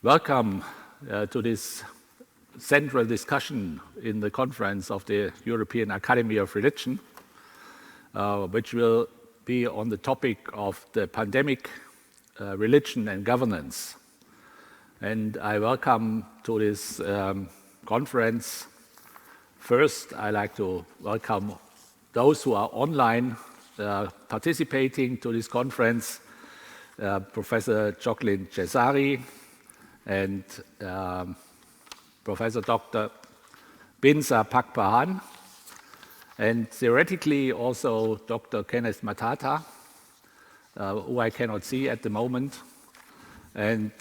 Welcome to this central discussion in the conference of the European Academy of Religion, which will be on the topic of the pandemic, religion and governance. And I welcome to this conference. First, I like to welcome those who are online participating to this conference, Professor Jocelyne Cesari and Professor Dr. Binsar Pakpahan, and theoretically also Dr. Kenneth Mtata, who I cannot see at the moment. And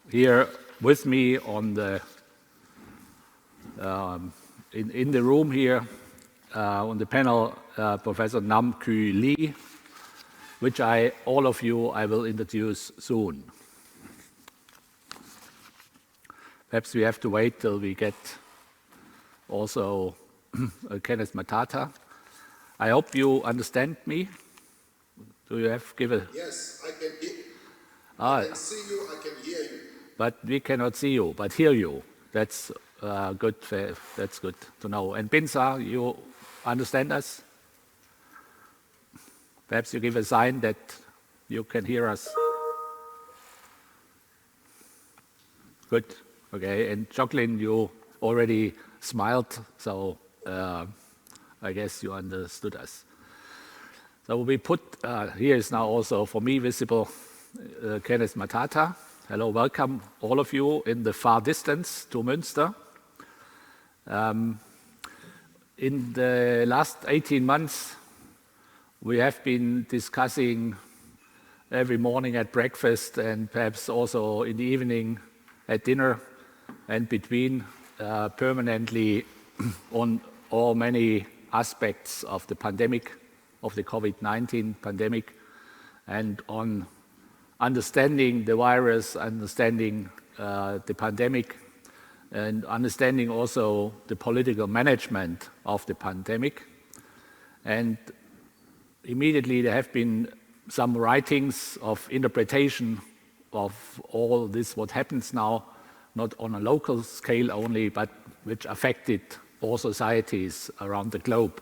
here with me on the in the room here on the panel, Professor Nam Kyu Lee, which all of you I will introduce soon. Perhaps we have to wait till we get also Kenneth Mtata. I hope you understand me. Do you have given? Yes, I can hear. I can see you, I can hear you. But we cannot see you, but hear you. That's good. That's good to know. And Binsar, you understand us? Perhaps you give a sign that you can hear us. Good. Okay. And Jocelyne, you already smiled, so I guess you understood us. So we put here is now also for me visible Kenneth Mtata. Hello, welcome all of you in the far distance to Münster. In the last 18 months, we have been discussing every morning at breakfast and perhaps also in the evening at dinner and between permanently on all many aspects of the pandemic, of the COVID-19 pandemic, and on understanding the virus, understanding the pandemic, and understanding also the political management of the pandemic. And immediately there have been some writings of interpretation of all this, what happens now, not on a local scale only, but which affected all societies around the globe.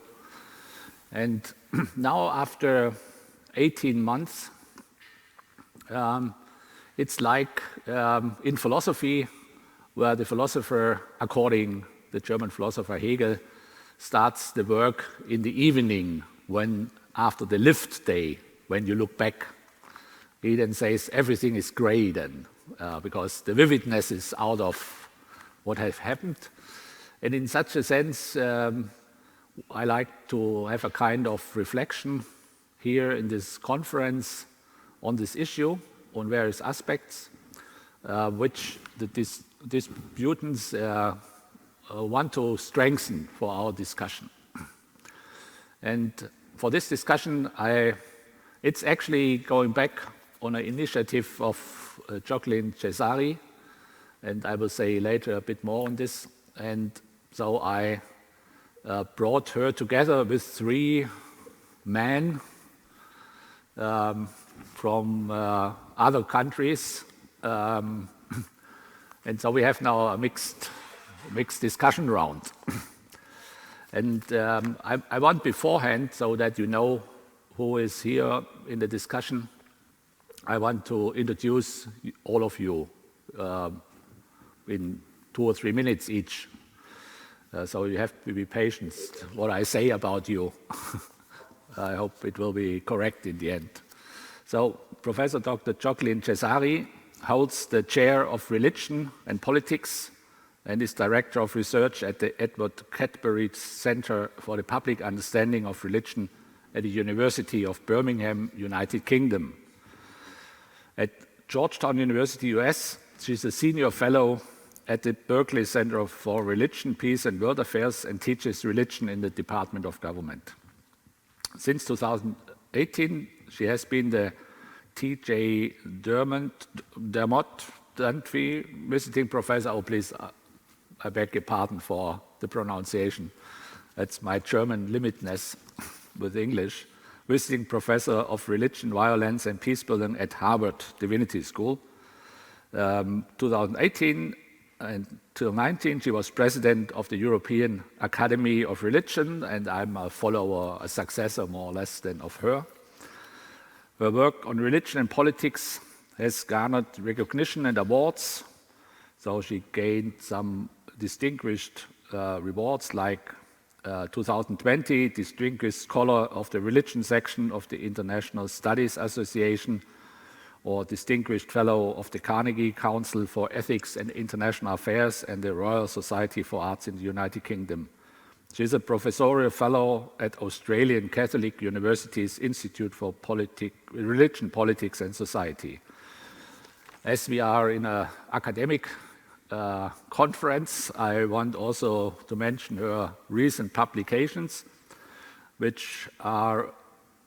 And now after 18 months, it's like in philosophy, where the philosopher, according the German philosopher Hegel, starts the work in the evening when after the lift day, when you look back. He then says everything is gray then, because the vividness is out of what has happened. And in such a sense, I like to have a kind of reflection here in this conference on this issue, on various aspects, which the disputants want to strengthen for our discussion. And for this discussion, it's actually going back on an initiative of Jocelyne Cesari, and I will say later a bit more on this. And so I brought her together with three men from other countries, and so we have now a mixed discussion round. And I want beforehand, so that you know who is here in the discussion, I want to introduce all of you in 2 or 3 minutes each. So you have to be patient what I say about you. I hope it will be correct in the end. So Professor Dr. Jocelyne Cesari holds the chair of religion and politics and is director of research at the Edward Cadbury Center for the Public Understanding of Religion at the University of Birmingham, United Kingdom. At Georgetown University, US, she's a senior fellow at the Berkeley Center for Religion, Peace and World Affairs and teaches religion in the Department of Government. Since 2018, she has been the T.J. Dermot visiting professor. Oh, please, I beg your pardon for the pronunciation. That's my German limitedness with English. Visiting professor of religion, violence and peace building at Harvard Divinity School. 2018 until 19, she was president of the European Academy of Religion, and I'm a follower, a successor more or less than of her. Her work on religion and politics has garnered recognition and awards. So she gained some distinguished rewards like 2020 Distinguished Scholar of the Religion Section of the International Studies Association, or Distinguished Fellow of the Carnegie Council for Ethics and International Affairs and the Royal Society for Arts in the United Kingdom. She is a professorial fellow at Australian Catholic University's Institute for Religion, Politics and Society. As we are in an academic conference, I want also to mention her recent publications, which are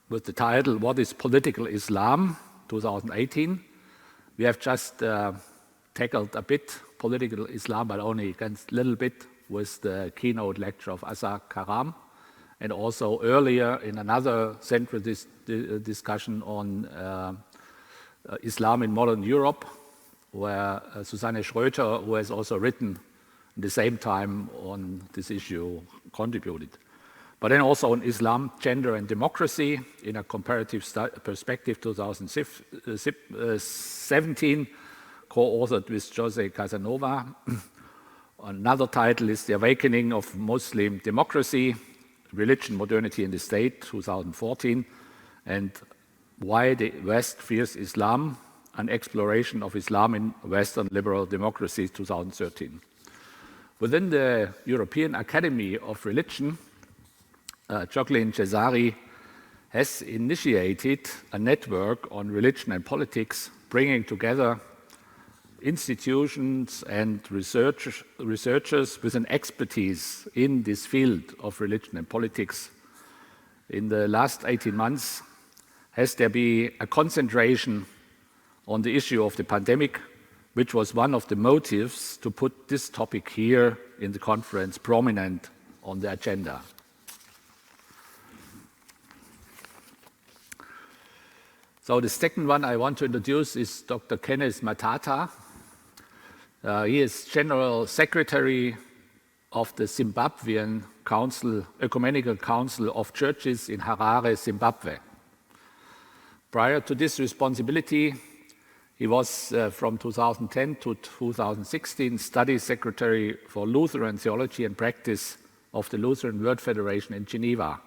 with the title, What is Political Islam? 2018. We have just tackled a bit political Islam, but only a little bit with the keynote lecture of Asa Karam, and also earlier in another central discussion on Islam in modern Europe, where Susanne Schröter, who has also written at the same time on this issue, contributed. But then also on Islam, Gender and Democracy in a Comparative Perspective 2017, co-authored with Jose Casanova. Another title is The Awakening of Muslim Democracy, Religion, Modernity and the State, 2014, and Why the West Fears Islam, an Exploration of Islam in Western Liberal Democracies, 2013. Within the European Academy of Religion, Jocelyne Cesari has initiated a network on religion and politics, bringing together institutions and researchers with an expertise in this field of religion and politics. In the last 18 months, has there been a concentration on the issue of the pandemic, which was one of the motives to put this topic here in the conference prominent on the agenda. So the second one I want to introduce is Dr. Kenneth Mtata. He is General Secretary of the Zimbabwean Ecumenical Council of Churches in Harare, Zimbabwe. Prior to this responsibility, he was from 2010 to 2016 Study Secretary for Lutheran Theology and Practice of the Lutheran World Federation in Geneva,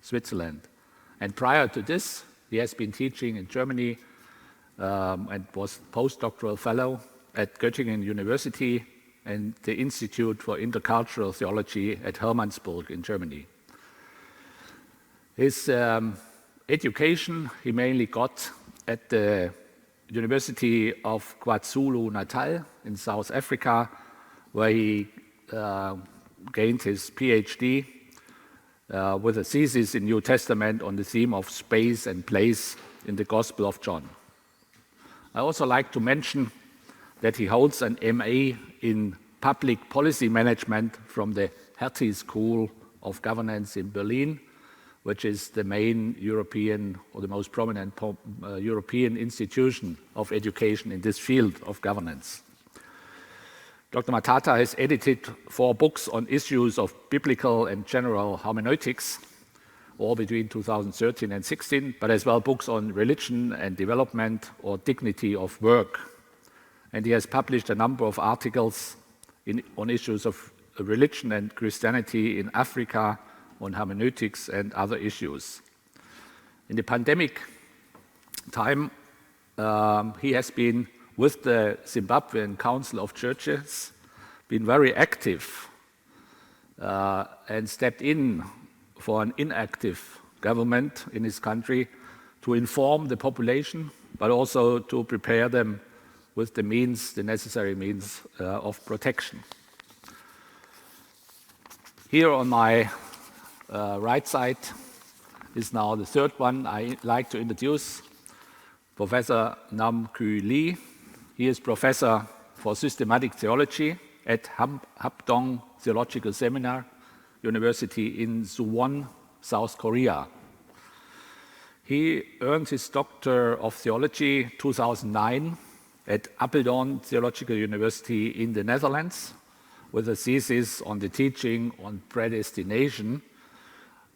Switzerland. And prior to this, he has been teaching in Germany and was postdoctoral fellow at Göttingen University and the Institute for Intercultural Theology at Hermannsburg in Germany. His education he mainly got at the University of KwaZulu-Natal in South Africa, where he gained his PhD with a thesis in New Testament on the theme of space and place in the Gospel of John. I also like to mention that he holds an MA in Public Policy Management from the Hertie School of Governance in Berlin, which is the main European or the most prominent European institution of education in this field of governance. Dr. Mtata has edited 4 books on issues of biblical and general hermeneutics, all between 2013 and 16, but as well books on religion and development or dignity of work. And he has published a number of articles on issues of religion and Christianity in Africa, on hermeneutics and other issues. In the pandemic time, he has been with the Zimbabwean Council of Churches, been very active and stepped in for an inactive government in his country to inform the population, but also to prepare them with the means, the necessary means of protection. Here on my right side is now the third one I'd like to introduce, Professor Nam Kyu Lee. He is Professor for Systematic Theology at Hapdong Theological Seminary, University in Suwon, South Korea. He earned his Doctor of Theology 2009 at Apeldoorn Theological University in the Netherlands with a thesis on the teaching on predestination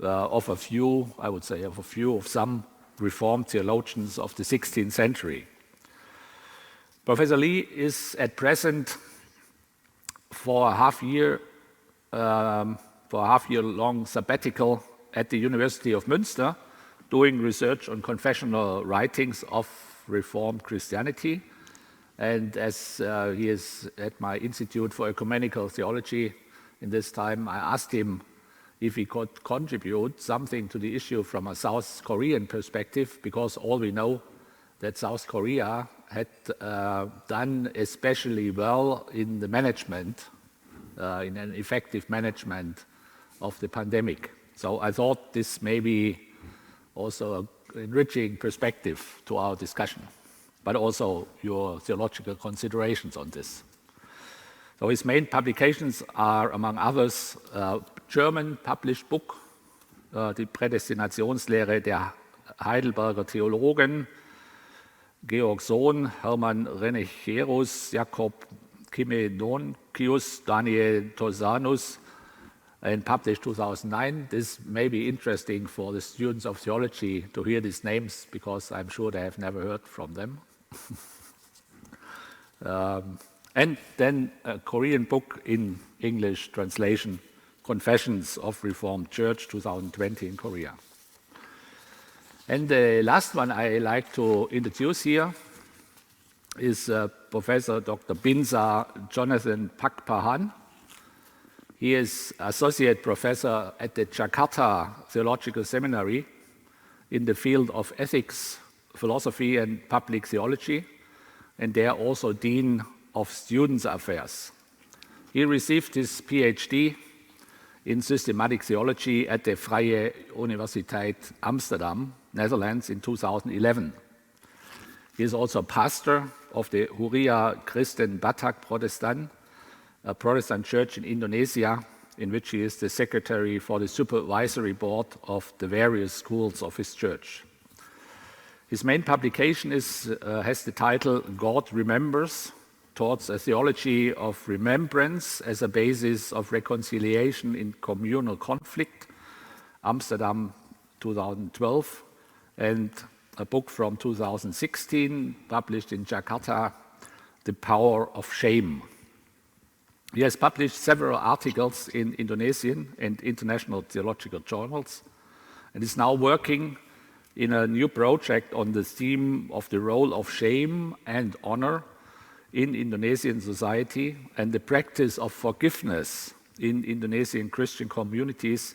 of a few, I would say, of some Reformed theologians of the 16th century. Professor Lee is at present for a half-year-long sabbatical at the University of Münster, doing research on confessional writings of Reformed Christianity. And as he is at my Institute for Ecumenical Theology in this time, I asked him if he could contribute something to the issue from a South Korean perspective, because all we know that South Korea had done especially well in the management, in an effective management of the pandemic. So I thought this may be also an enriching perspective to our discussion, but also your theological considerations on this. So his main publications are, among others, a German published book, Die Prädestinationslehre der Heidelberger Theologen, Georg Sohn, Hermann Renecherus, Jakob Kimenonkius, Daniel Tosanus, and published 2009. This may be interesting for the students of theology to hear these names, because I'm sure they have never heard from them. And then a Korean book in English translation, Confessions of Reformed Church 2020 in Korea. And the last one I like to introduce here is Professor Dr. Binsar Jonathan Pakpahan. He is Associate Professor at the Jakarta Theological Seminary in the field of ethics, philosophy, and public theology, and there also Dean of Students' Affairs. He received his PhD in systematic theology at the Vrije Universiteit Amsterdam, Netherlands, in 2011. He is also pastor of the Huria Christen Batak Protestant, a Protestant church in Indonesia, in which he is the secretary for the supervisory board of the various schools of his church. His main publication has the title God Remembers, Towards a Theology of Remembrance as a Basis of Reconciliation in Communal Conflict, Amsterdam 2012, and a book from 2016 published in Jakarta, The Power of Shame. He has published several articles in Indonesian and international theological journals, and is now working in a new project on the theme of the role of shame and honor in Indonesian society and the practice of forgiveness in Indonesian Christian communities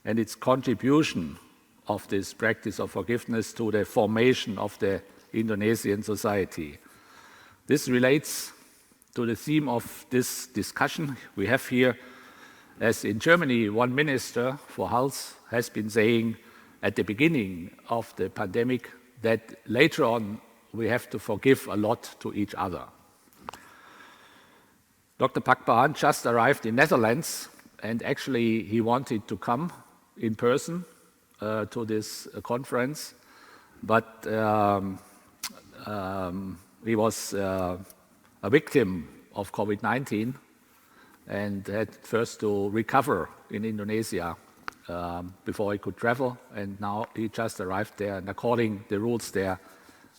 and its contribution of this practice of forgiveness to the formation of the Indonesian society. This relates to the theme of this discussion we have here, as in Germany, one minister for health has been saying at the beginning of the pandemic that later on we have to forgive a lot to each other. Dr. Pakpahan just arrived in Netherlands, and actually he wanted to come in person to this conference, but he was a victim of COVID-19 and had first to recover in Indonesia before he could travel, and now he just arrived there, and according to the rules there,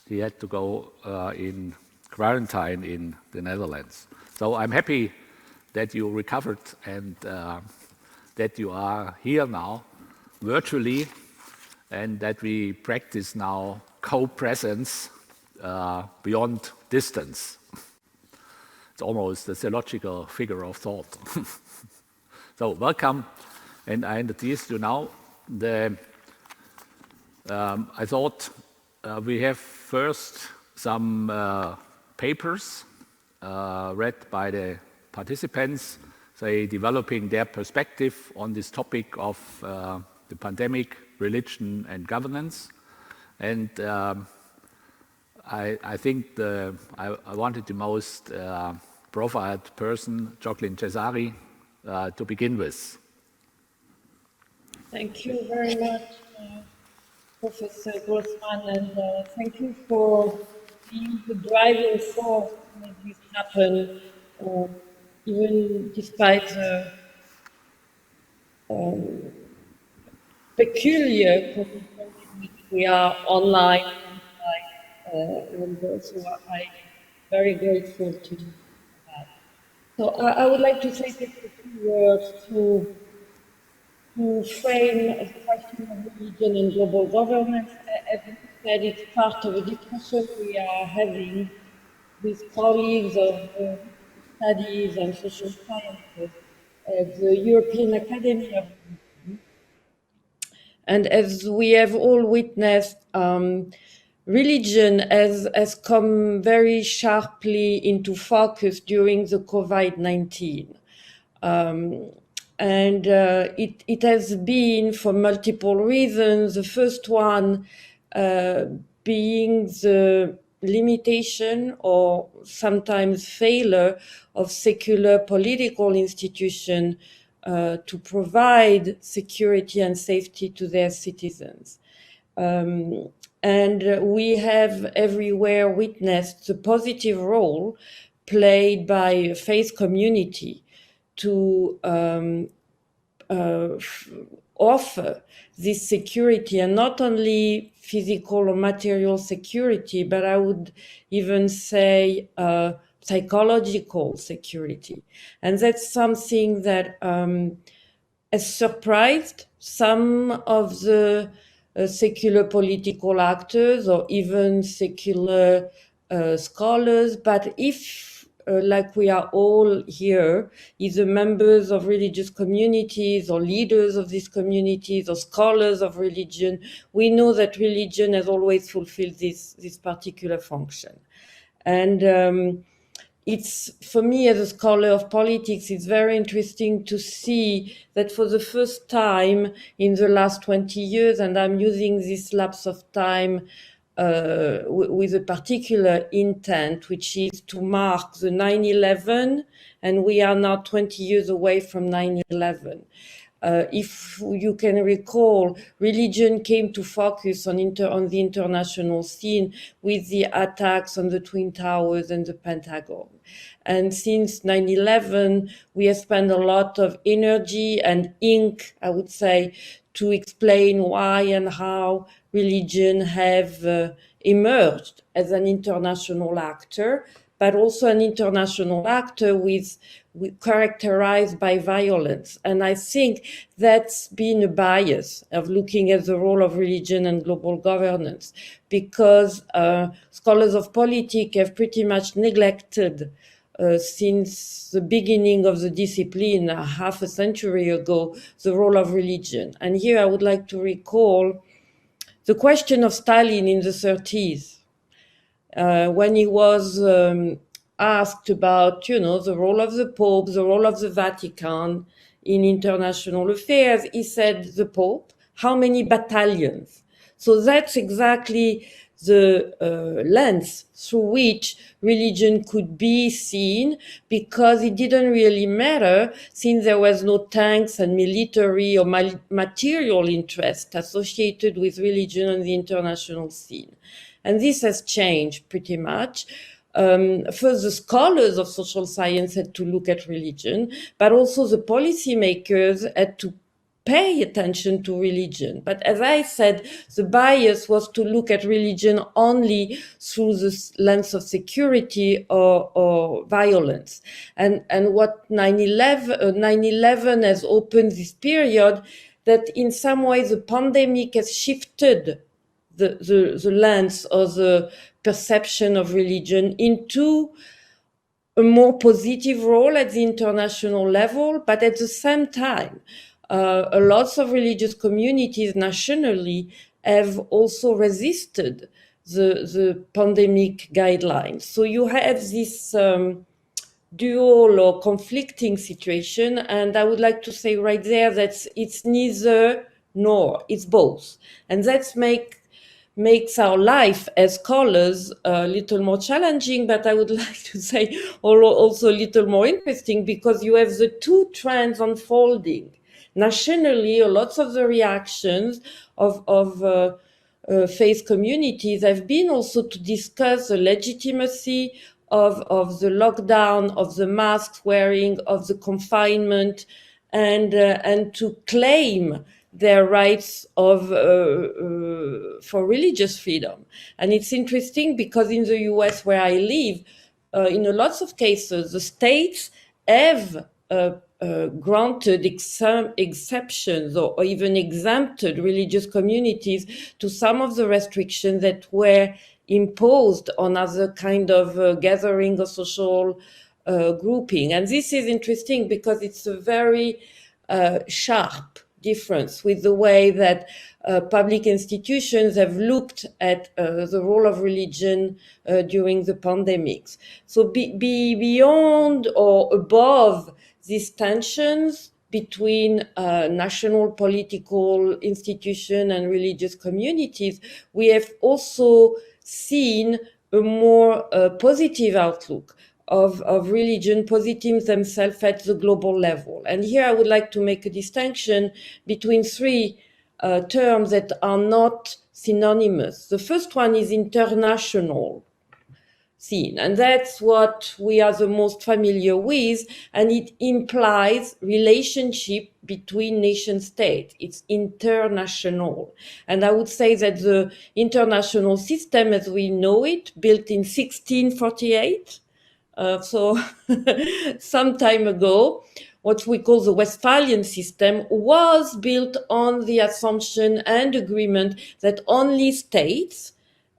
he had to go in quarantine in the Netherlands. So I'm happy that you recovered and that you are here now virtually, and that we practice now co-presence beyond distance. It's almost a theological figure of thought. So welcome, and I introduce you now. I thought we have first some papers read by the participants, say developing their perspective on this topic of the pandemic, religion and governance. And I think I wanted the most profiled person, Jocelyne Cesari, to begin with. Thank you very much, Professor Grosshans, and thank you for being the driving force to make this happen, even despite the peculiar conditions in which we are online, and so I'm very grateful to that. So I would like to say just a few words to frame the question of religion and global governance. As you said, it's part of a discussion we are having with colleagues of studies and social sciences at the European Academy of Religion. And as we have all witnessed, religion has come very sharply into focus during the COVID-19. And it has been for multiple reasons. The first one being the limitation or sometimes failure of secular political institutions to provide security and safety to their citizens. And we have everywhere witnessed the positive role played by faith community to offer this security, and not only physical or material security, but I would even say psychological security. And that's something that has surprised some of the secular political actors or even secular scholars. But if like we are all here, either members of religious communities or leaders of these communities or scholars of religion, we know that religion has always fulfilled this particular function. And it's, for me as a scholar of politics, it's very interesting to see that for the first time in the last 20 years, and I'm using this lapse of time with a particular intent, which is to mark the 9/11, and we are now 20 years away from 9/11. If you can recall, religion came to focus on the international scene with the attacks on the Twin Towers and the Pentagon. And since 9/11, we have spent a lot of energy and ink, I would say, to explain why and how religion have emerged as an international actor, but also an international actor with characterized by violence. And I think that's been a bias of looking at the role of religion and global governance, because scholars of politics have pretty much neglected since the beginning of the discipline, half a century ago, the role of religion. And here I would like to recall the question of Stalin in the 30s, when he was asked about, the role of the Pope, the role of the Vatican in international affairs. He said, the Pope, how many battalions? So that's exactly the lens through which religion could be seen, because it didn't really matter, since there was no tanks and military or material interest associated with religion on the international scene. And this has changed pretty much. First, the scholars of social science had to look at religion, but also the policymakers had to pay attention to religion. But as I said, the bias was to look at religion only through the lens of security or violence. And what 9/11 has opened this period, that in some ways the pandemic has shifted the lens or the perception of religion into a more positive role at the international level, but at the same time, lots of religious communities nationally have also resisted the pandemic guidelines. So you have this dual or conflicting situation, and I would like to say right there that it's neither nor, it's both. And that's makes our life as scholars a little more challenging, but I would like to say also a little more interesting, because you have the two trends unfolding. Nationally, lots of the reactions of faith communities have been also to discuss the legitimacy of the lockdown, of the mask wearing, of the confinement, and to claim their rights for religious freedom. And it's interesting because in the US where I live, in a lots of cases, the states have granted exceptions or even exempted religious communities to some of the restrictions that were imposed on other kind of gathering or social grouping. And this is interesting because it's a very sharp difference with the way that public institutions have looked at the role of religion during the pandemics. So beyond or above these tensions between national political institutions and religious communities, we have also seen a more positive outlook of religion positing themselves at the global level. And here I would like to make a distinction between three terms that are not synonymous. The first one is international scene, and that's what we are the most familiar with, and it implies relationship between nation states. It's international. And I would say that the international system as we know it, built in 1648, so some time ago, what we call the Westphalian system was built on the assumption and agreement that only states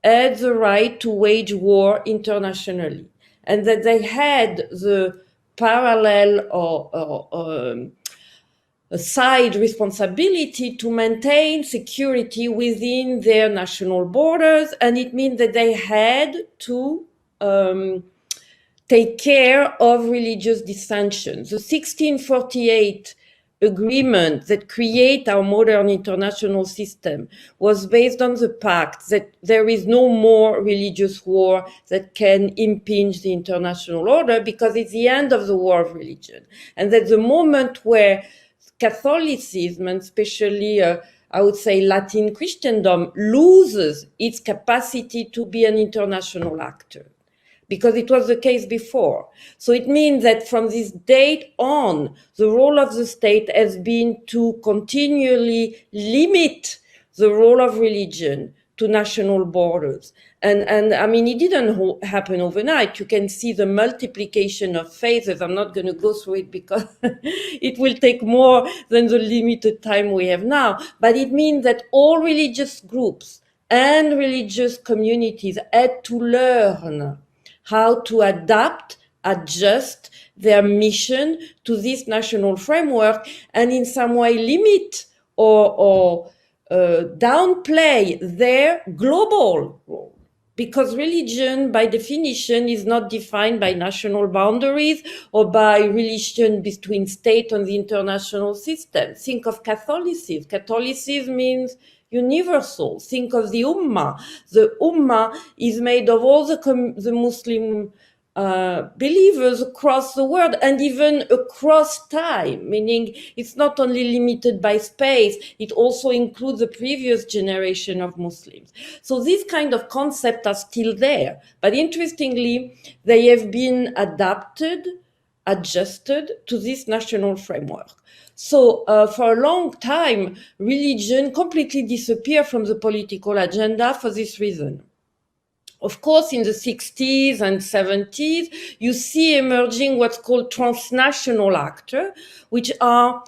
had the right to wage war internationally, and that they had the parallel or side responsibility to maintain security within their national borders, and it means that they had to take care of religious dissensions. The 1648 agreement that create our modern international system was based on the pact that there is no more religious war that can impinge the international order because it's the end of the war of religion. And that the moment where Catholicism, and especially I would say Latin Christendom, loses its capacity to be an international actor, because it was the case before. So it means that from this date on, the role of the state has been to continually limit the role of religion to national borders. And I mean, it didn't happen overnight. You can see the multiplication of phases. I'm not going to go through it because it will take more than the limited time we have now. But it means that all religious groups and religious communities had to learn how to adapt, adjust their mission to this national framework, and in some way limit or downplay their global role. Because religion, by definition, is not defined by national boundaries or by relation between state and the international system. Think of Catholicism. Catholicism means universal. Think of the Ummah. The Ummah is made of all the Muslim believers across the world and even across time, meaning it's not only limited by space, it also includes the previous generation of Muslims. So these kind of concepts are still there, but interestingly, they have been adapted, adjusted to this national framework. So for a long time, religion completely disappeared from the political agenda for this reason. Of course, in the 60s and 70s, you see emerging what's called transnational actors, which are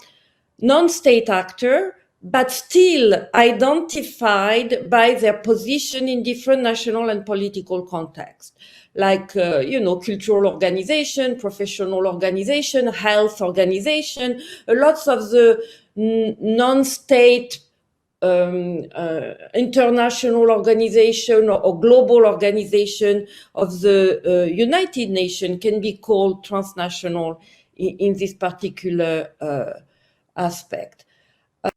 non-state actors, but still identified by their position in different national and political contexts, like, cultural organization, professional organization, health organization, lots of the non-state international organization or global organization of the United Nations can be called transnational in this particular aspect.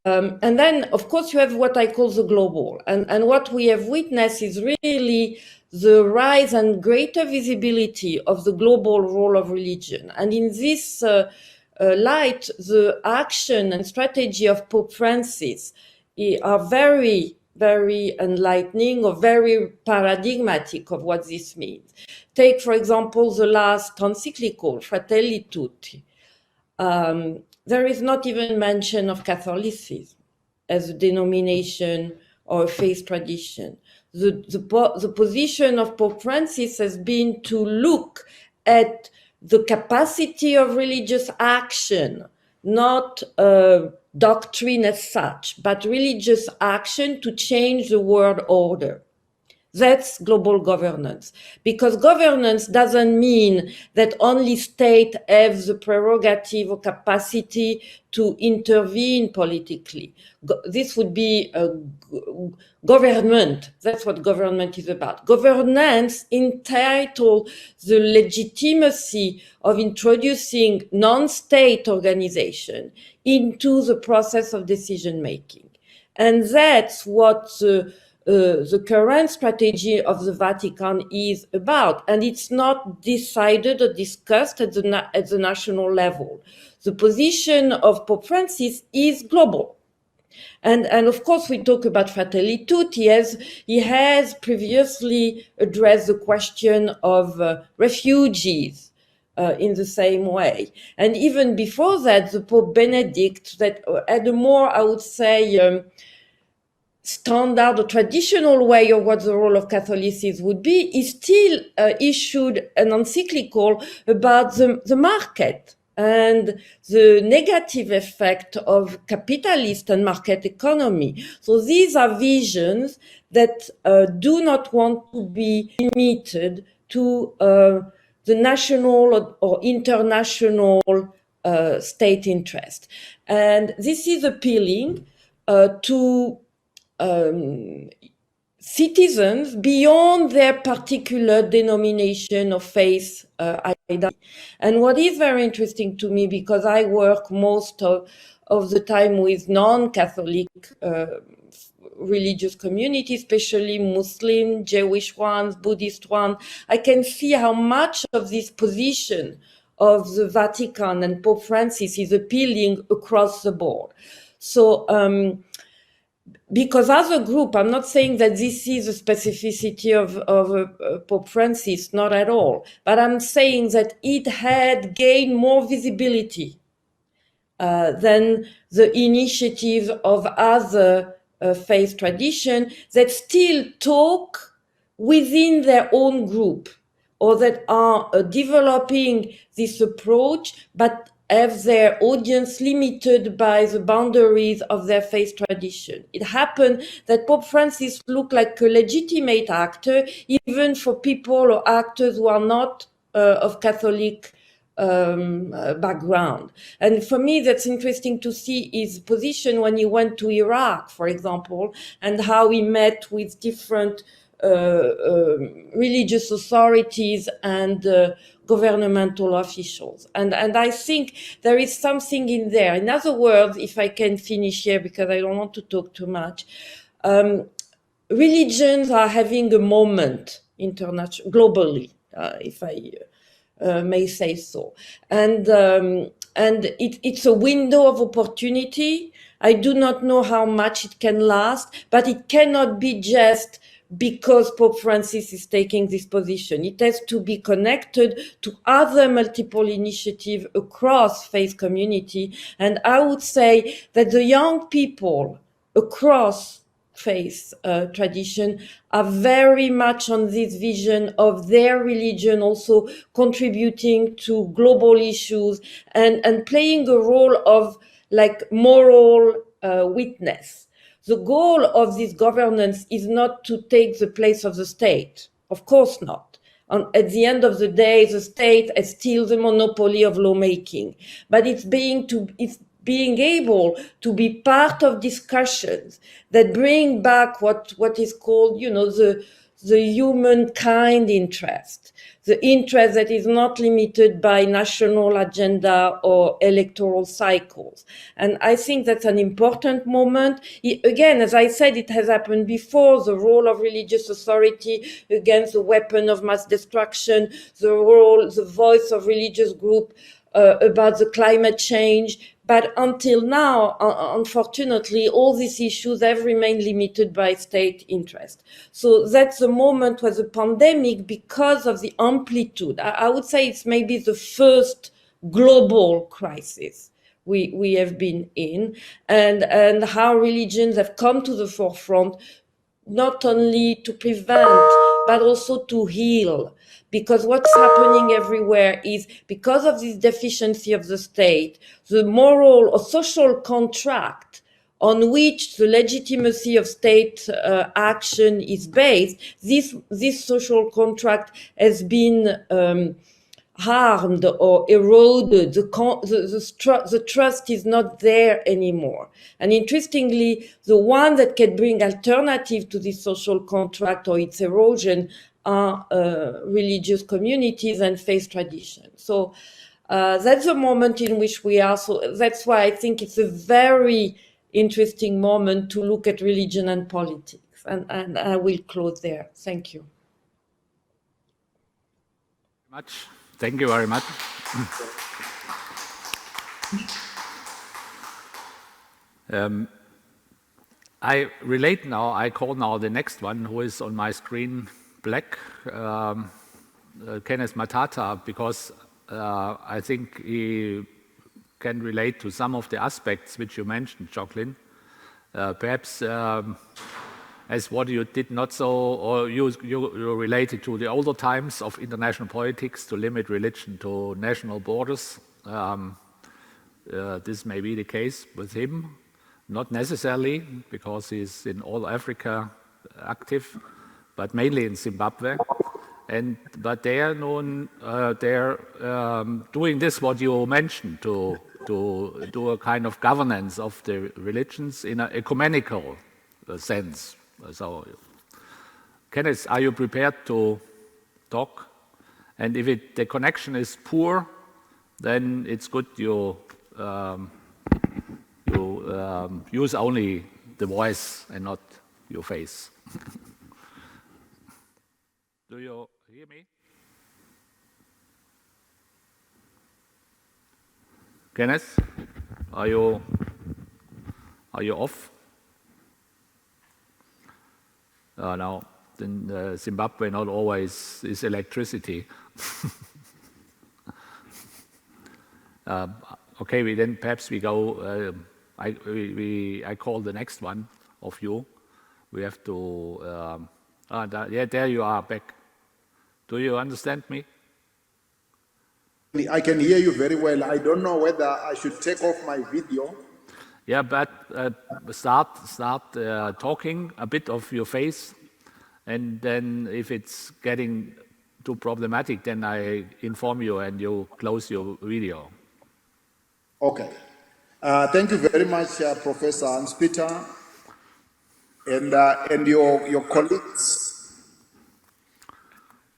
And then, of course, you have what I call the global. And what we have witnessed is really the rise and greater visibility of the global role of religion. And in this light, the action and strategy of Pope Francis are very, very enlightening or very paradigmatic of what this means. Take, for example, the last encyclical, Fratelli Tutti. There is not even mention of Catholicism as a denomination or a faith tradition. The position of Pope Francis has been to look at the capacity of religious action, not doctrine as such, but religious action to change the world order. That's global governance, because governance doesn't mean that only state have the prerogative or capacity to intervene politically. This would be a government. That's what government is about. Governance entitles the legitimacy of introducing non-state organization into the process of decision making. And that's what the current strategy of the Vatican is about, and it's not decided or discussed at the national level. The position of Pope Francis is global. And of course, we talk about Fratelli Tutti, as he has previously addressed the question of refugees in the same way. And even before that, the Pope Benedict, that had a more, I would say, standard or traditional way of what the role of Catholicism would be, he still issued an encyclical about the market and the negative effect of capitalist and market economy. So these are visions that do not want to be limited to the national or international state interest. And this is appealing to citizens beyond their particular denomination of faith identity. And what is very interesting to me, because I work most of the time with non-Catholic religious communities, especially Muslim, Jewish ones, Buddhist ones, I can see how much of this position of the Vatican and Pope Francis is appealing across the board. So, because as a group, I'm not saying that this is a specificity of Pope Francis, not at all, but I'm saying that it had gained more visibility than the initiatives of other faith tradition that still talk within their own group, or that are developing this approach, but have their audience limited by the boundaries of their faith tradition. It happened that Pope Francis looked like a legitimate actor, even for people or actors who are not of Catholic background. And for me, that's interesting to see his position when he went to Iraq, for example, and how he met with different religious authorities and governmental officials. And I think there is something in there. In other words, if I can finish here, because I don't want to talk too much, religions are having a moment globally, if I may say so. And it's a window of opportunity. I do not know how much it can last, but it cannot be just because Pope Francis is taking this position. It has to be connected to other multiple initiatives across faith community. And I would say that the young people across faith tradition are very much on this vision of their religion also contributing to global issues and playing a role of like moral witness. The goal of this governance is not to take the place of the state. Of course not. At the end of the day, the state has still the monopoly of lawmaking, but it's being able to be part of discussions that bring back what is called, the humankind interest, the interest that is not limited by national agenda or electoral cycles. And I think that's an important moment. Again, as I said, it has happened before, the role of religious authority against the weapon of mass destruction, the voice of religious group about the climate change, But until now, unfortunately, all these issues have remained limited by state interest. So that's the moment where the pandemic, because of the amplitude, I would say it's maybe the first global crisis we have been in, and how religions have come to the forefront, not only to prevent, but also to heal. Because what's happening everywhere is, because of this deficiency of the state, the moral or social contract on which the legitimacy of state action is based, this social contract has been harmed or eroded. The trust is not there anymore. And interestingly, the one that can bring alternative to this social contract or its erosion are religious communities and faith traditions. So that's the moment in which we are. So that's why I think it's a very interesting moment to look at religion and politics. And I will close there. Thank you. Much. Thank you very much. I relate now, I call now the next one who is on my screen black, Kenneth Mtata, because I think he can relate to some of the aspects which you mentioned, Jocelyne. Perhaps as what you did not so, or you related to the older times of international politics to limit religion to national borders. This may be the case with him, not necessarily because he's in all Africa active, but mainly in Zimbabwe. But they are known, they're doing this what you mentioned, to do a kind of governance of the religions in an ecumenical sense. So, Kenneth, are you prepared to talk? And if the connection is poor, then it's good you use only the voice and not your face. Do you hear me? Kenneth, are you off? No, in Zimbabwe not always is electricity. Okay, then perhaps we go. I call the next one of you. We have to. Yeah, there you are back. Do you understand me? I can hear you very well. I don't know whether I should take off my video. Yeah, but start talking a bit of your face, and then if it's getting too problematic, then I inform you and you close your video. Okay. Thank you very much, Professor Hans-Peter, and your colleagues.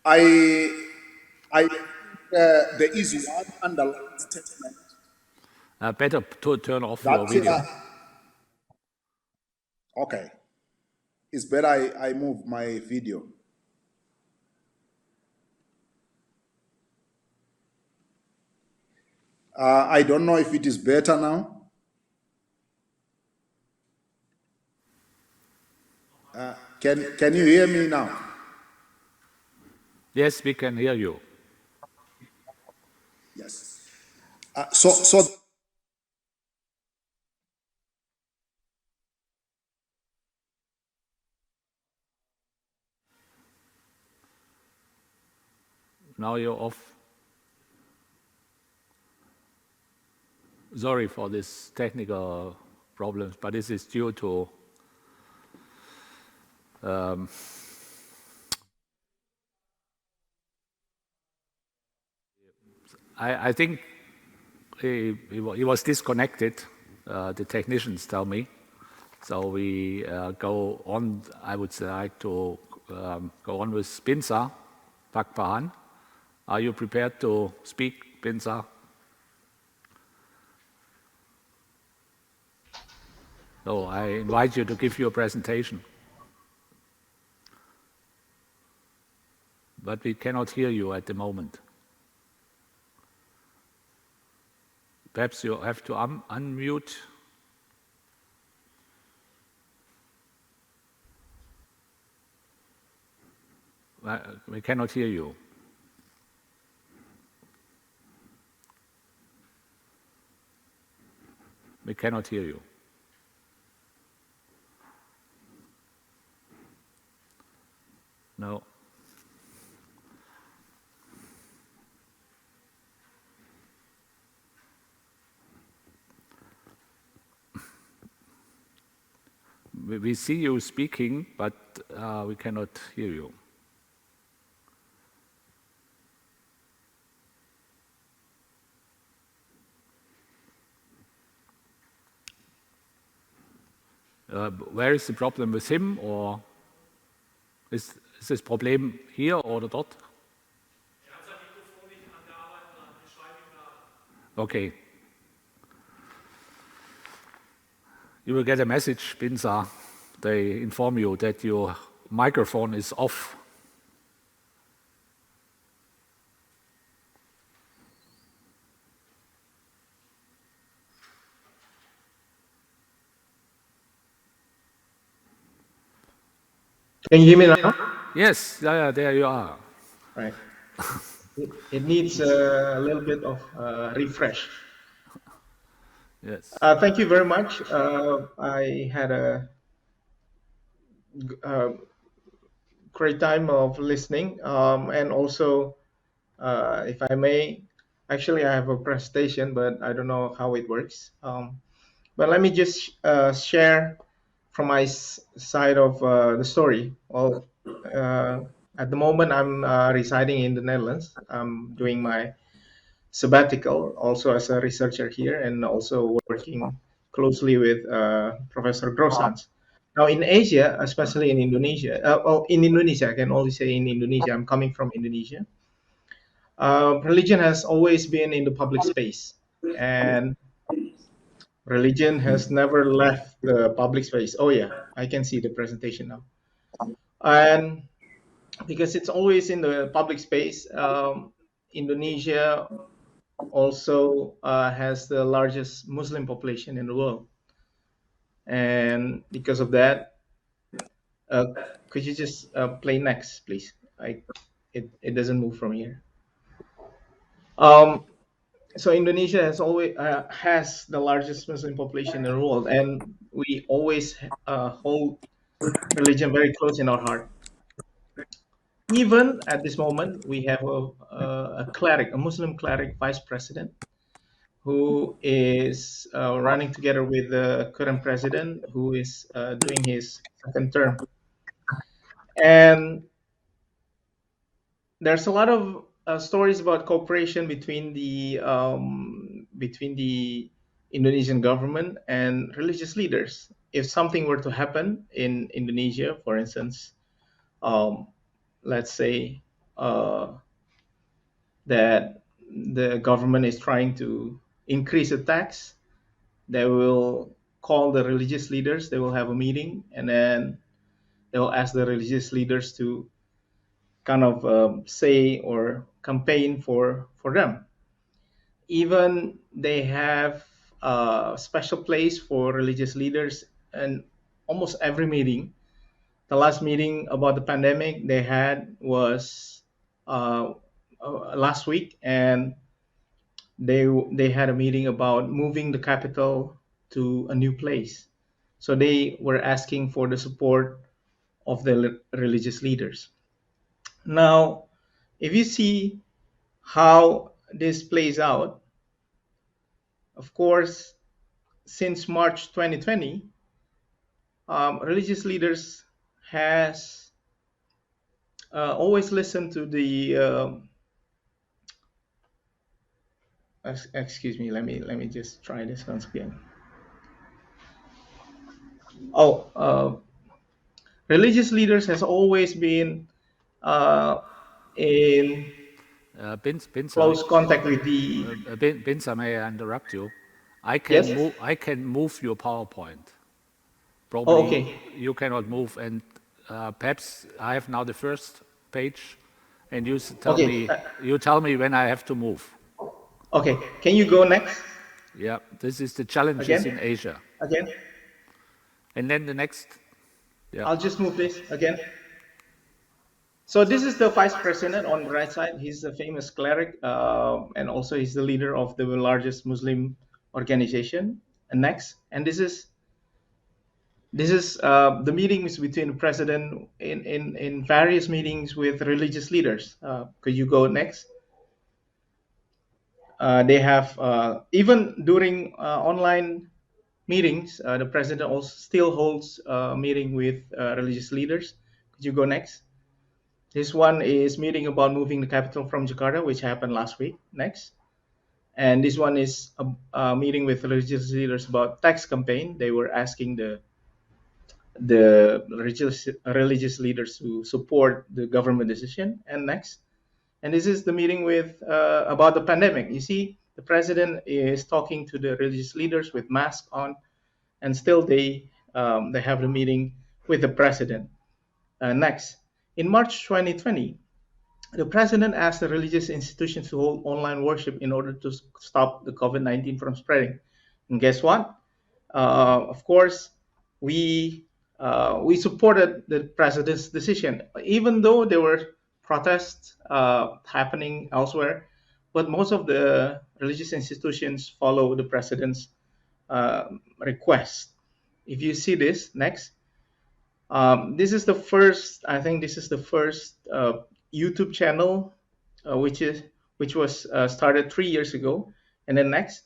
There is one underlying statement. Better to turn off your video. Okay. It's better I move my video. I don't know if it is better now. Can you hear me now? Yes, we can hear you. Yes. So Now you're off. Sorry for this technical problems, but this is due to I think he was disconnected, the technicians tell me. So we go on, I would like to go on with Binsar, Pakpahan. Are you prepared to speak, Binsar? So I invite you to give your presentation. But we cannot hear you at the moment. Perhaps you have to unmute. We cannot hear you. We cannot hear you. No. We see you speaking, but we cannot hear you. Where is the problem with him, or ist das Problem hier oder dort? Er hat sein Mikrofon nicht an der Arbeit dran. Wir schreiben ihm nach. Okay. You will get a message, Binsar. They inform you that your microphone is off. Can you hear me now? Yes, yeah, there you are. Right. It needs a little bit of refresh. Yes. Thank you very much. I had a great time of listening, and also, if I may, actually I have a presentation, but I don't know how it works. But let me just share from my side of the story. Well, at the moment, I'm residing in the Netherlands. I'm doing my sabbatical, also as a researcher here, and also working closely with Professor Grosshans. Now, in Asia, especially in Indonesia, in Indonesia, I can only say in Indonesia, I'm coming from Indonesia. Religion has always been in the public space, and religion has never left the public space. Oh yeah, I can see the presentation now. And because it's always in the public space, Indonesia also has the largest Muslim population in the world. And because of that, could you just play next, please? It doesn't move from here. So Indonesia has always has the largest Muslim population in the world, and we always hold religion very close in our heart. Even at this moment, we have a cleric, a Muslim cleric vice president, who is running together with the current president, who is doing his second term. And there's a lot of stories about cooperation between the Indonesian government and religious leaders. If something were to happen in Indonesia, for instance, let's say that the government is trying to increase the tax, they will call the religious leaders, they will have a meeting, and then they will ask the religious leaders to kind of say or campaign for them. Even they have a special place for religious leaders, and almost every meeting. The last meeting about the pandemic they had was last week, and they had a meeting about moving the capital to a new place. So they were asking for the support of the religious leaders. Now, if you see how this plays out, of course, since March 2020, religious leaders has always listened to the excuse me, let me just try this once again. Religious leaders has always been in Binsar, close contact with the Binsar, may I interrupt you? I can move your PowerPoint. Probably okay. You cannot move, and perhaps I have now the first page, and you tell me when I have to move. Okay, can you go next? Yeah, this is the challenges Again? in Asia. Again? And then the next, yeah. I'll just move this again. So this is the vice president on the right side. He's a famous cleric, and also he's the leader of the largest Muslim organization. And next, and this is the meetings between the president in various meetings with religious leaders. Could you go next? They have even during online meetings, the president also still holds a meeting with religious leaders. Could you go next? This one is meeting about moving the capital from Jakarta, which happened last week. Next. And this one is a meeting with religious leaders about tax campaign. They were asking the religious leaders to support the government decision. And next. And this is the meeting with about the pandemic. You see, the president is talking to the religious leaders with masks on, and still they have the meeting with the president. Next. In March 2020, the president asked the religious institutions to hold online worship in order to stop the COVID-19 from spreading. And guess what? Of course, we supported the president's decision, even though there were protests happening elsewhere. But most of the religious institutions follow the president's request. If you see this, next. This is the first, I think this is the first YouTube channel, which was started 3 years ago. And then next.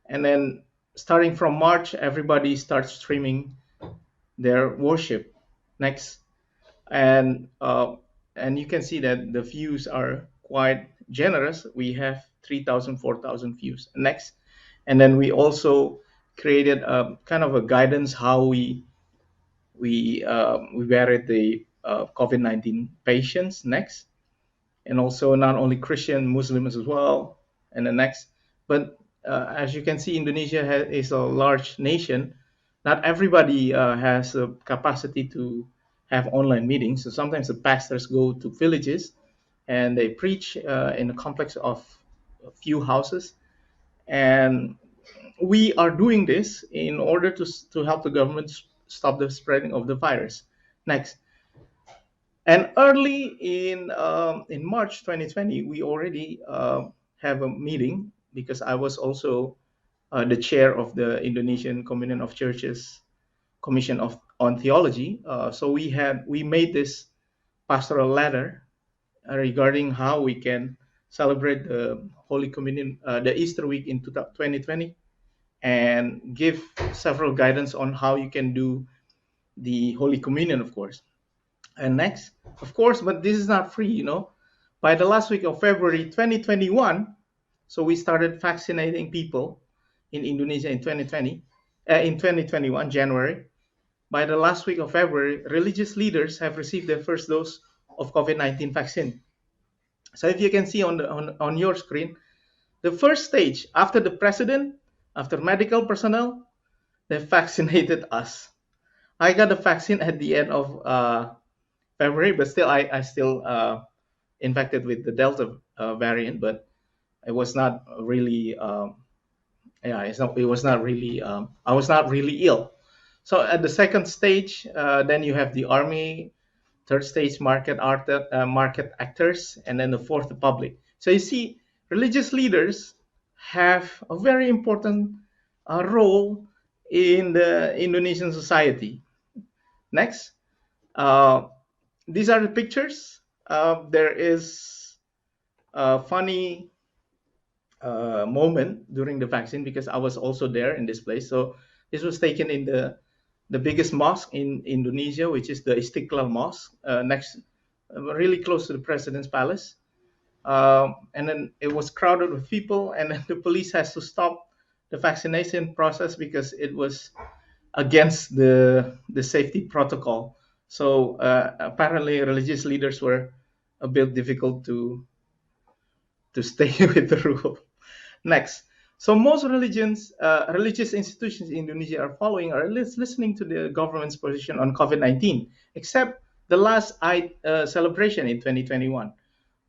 And then starting from March, everybody starts streaming their worship. Next. And you can see that the views are quite generous. We have 3,000, 4,000 views. Next. And then we also created a kind of a guidance how we buried the COVID-19 patients. Next. And also not only Christian, Muslims as well. And the next. But as you can see, Indonesia is a large nation. Not everybody has a capacity to have online meetings. So sometimes the pastors go to villages and they preach in a complex of a few houses. And we are doing this in order to help the government stop the spreading of the virus. Next. And early in March 2020, we already have a meeting, because I was also the chair of the Indonesian Communion of Churches Commission on Theology. So we made this pastoral letter regarding how we can celebrate the Holy Communion, the Easter week in 2020, and give several guidance on how you can do the Holy Communion, of course. And next, of course, but this is not free, you know. By the last week of February 2021, so we started vaccinating people in Indonesia in 2021, January. By the last week of February, religious leaders have received their first dose of COVID-19 vaccine. So if you can see on your screen, the first stage, after the president, after medical personnel, they vaccinated us. I got the vaccine at the end of February, but still I still infected with the Delta variant, but it was not really it was not really I was not really ill. So at the second stage, then you have the army, third stage market actors, and then the fourth, the public. So you see, religious leaders have a very important role in the Indonesian society. Next. These are the pictures. There is a funny moment during the vaccine, because I was also there in this place. So this was taken in the biggest mosque in Indonesia, which is the Istiqlal Mosque, really close to the president's palace. And then it was crowded with people, and then the police has to stop the vaccination process because it was against the safety protocol. So apparently religious leaders were a bit difficult to stay with the rule. Next. So most religious institutions in Indonesia are listening to the government's position on COVID-19, except the last celebration in 2021,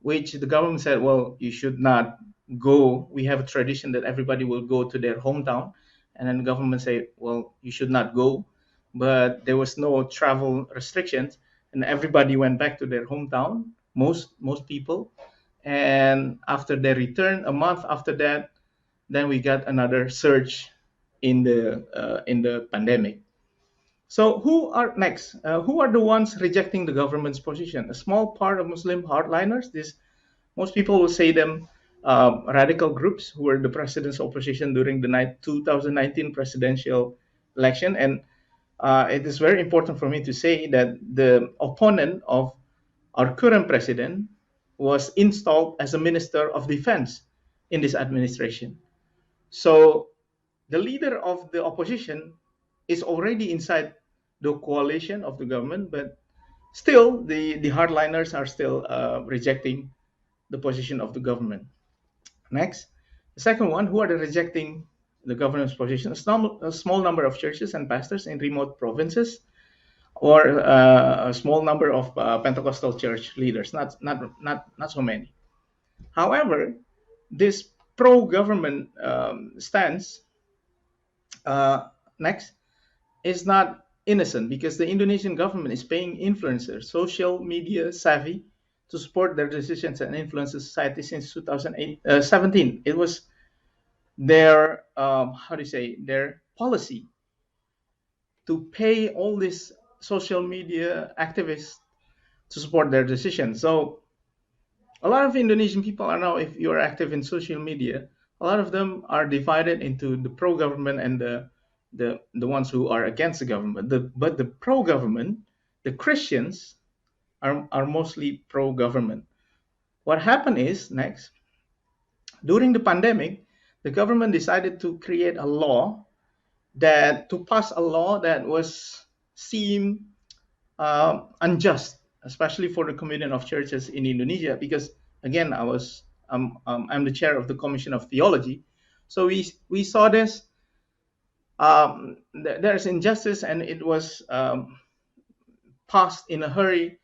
which the government said, well, you should not go. We have a tradition that everybody will go to their hometown, and then the government say, well, you should not go. But there was no travel restrictions, and everybody went back to their hometown. Most people, and after their return, a month after that, then we got another surge in the pandemic. So who are next? Who are the ones rejecting the government's position? A small part of Muslim hardliners. Most people will say them radical groups who were the president's opposition during the 2019 presidential election. And it is very important for me to say that the opponent of our current president was installed as a minister of defense in this administration. So the leader of the opposition is already inside the coalition of the government, but still the hardliners are still rejecting the position of the government. Next, the second one, who are the rejecting the government's position? A small number of churches and pastors in remote provinces, or a small number of Pentecostal church leaders, not so many. However, this pro-government stance next is not innocent, because the Indonesian government is paying influencers, social media savvy, to support their decisions and influence the society since 2017. It was their their policy to pay all these social media activists to support their decisions. So a lot of Indonesian people are now, if you are active in social media, a lot of them are divided into the pro-government and the ones who are against the government. But the pro-government, the Christians, are mostly pro-government. What happened is, next, during the pandemic, the government decided to create a law to pass a law that was seemed unjust, especially for the communion of churches in Indonesia, because again, I'm the chair of the Commission of Theology, so we saw this. There's injustice, and it was passed in a hurry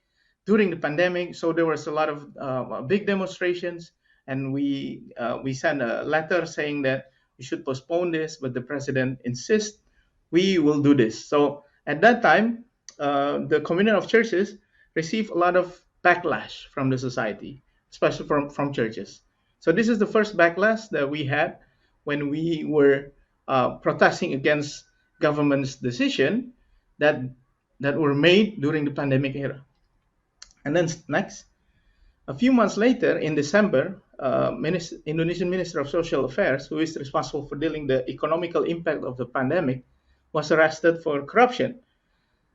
during the pandemic. So there was a lot of big demonstrations, and we sent a letter saying that we should postpone this, but the president insists we will do this. So at that time, the communion of churches received a lot of backlash from the society, especially from churches. So this is the first backlash that we had when we were protesting against government's decision that were made during the pandemic era. And then next, a few months later, in December, Indonesian Minister of Social Affairs, who is responsible for dealing the economical impact of the pandemic, was arrested for corruption.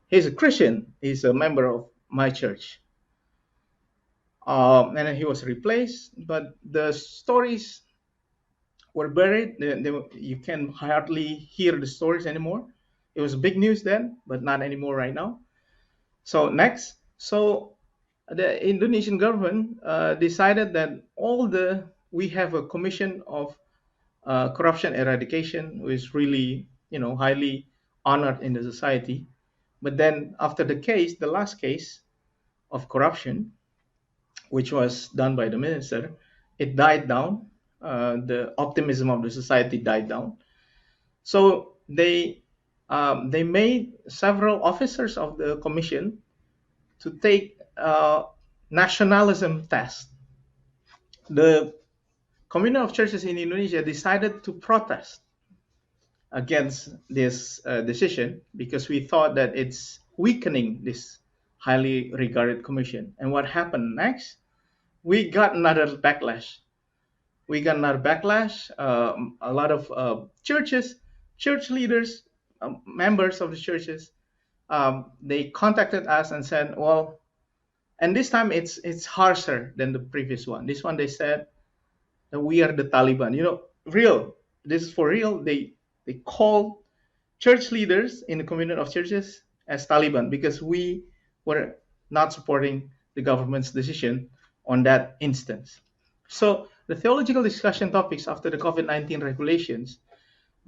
He's a Christian. He's a member of my church. And then he was replaced, but the stories were buried. You can hardly hear the stories anymore. It was big news then, but not anymore right now. So next, the Indonesian government decided that we have a commission of corruption eradication, who is really, highly honored in the society. But then after the last case of corruption, which was done by the minister, it died down. The optimism of the society died down. So they made several officers of the commission to take nationalism test. The Communion of Churches in Indonesia decided to protest against this decision, because we thought that it's weakening this highly regarded commission. And what happened next? We got another backlash. A lot of church leaders, members of the churches, they contacted us and said, well, and this time it's harsher than the previous one. This one, they said that we are the Taliban. Real. This is for real. They called church leaders in the communion of churches as Taliban, because we were not supporting the government's decision on that instance. So the theological discussion topics after the COVID-19 regulations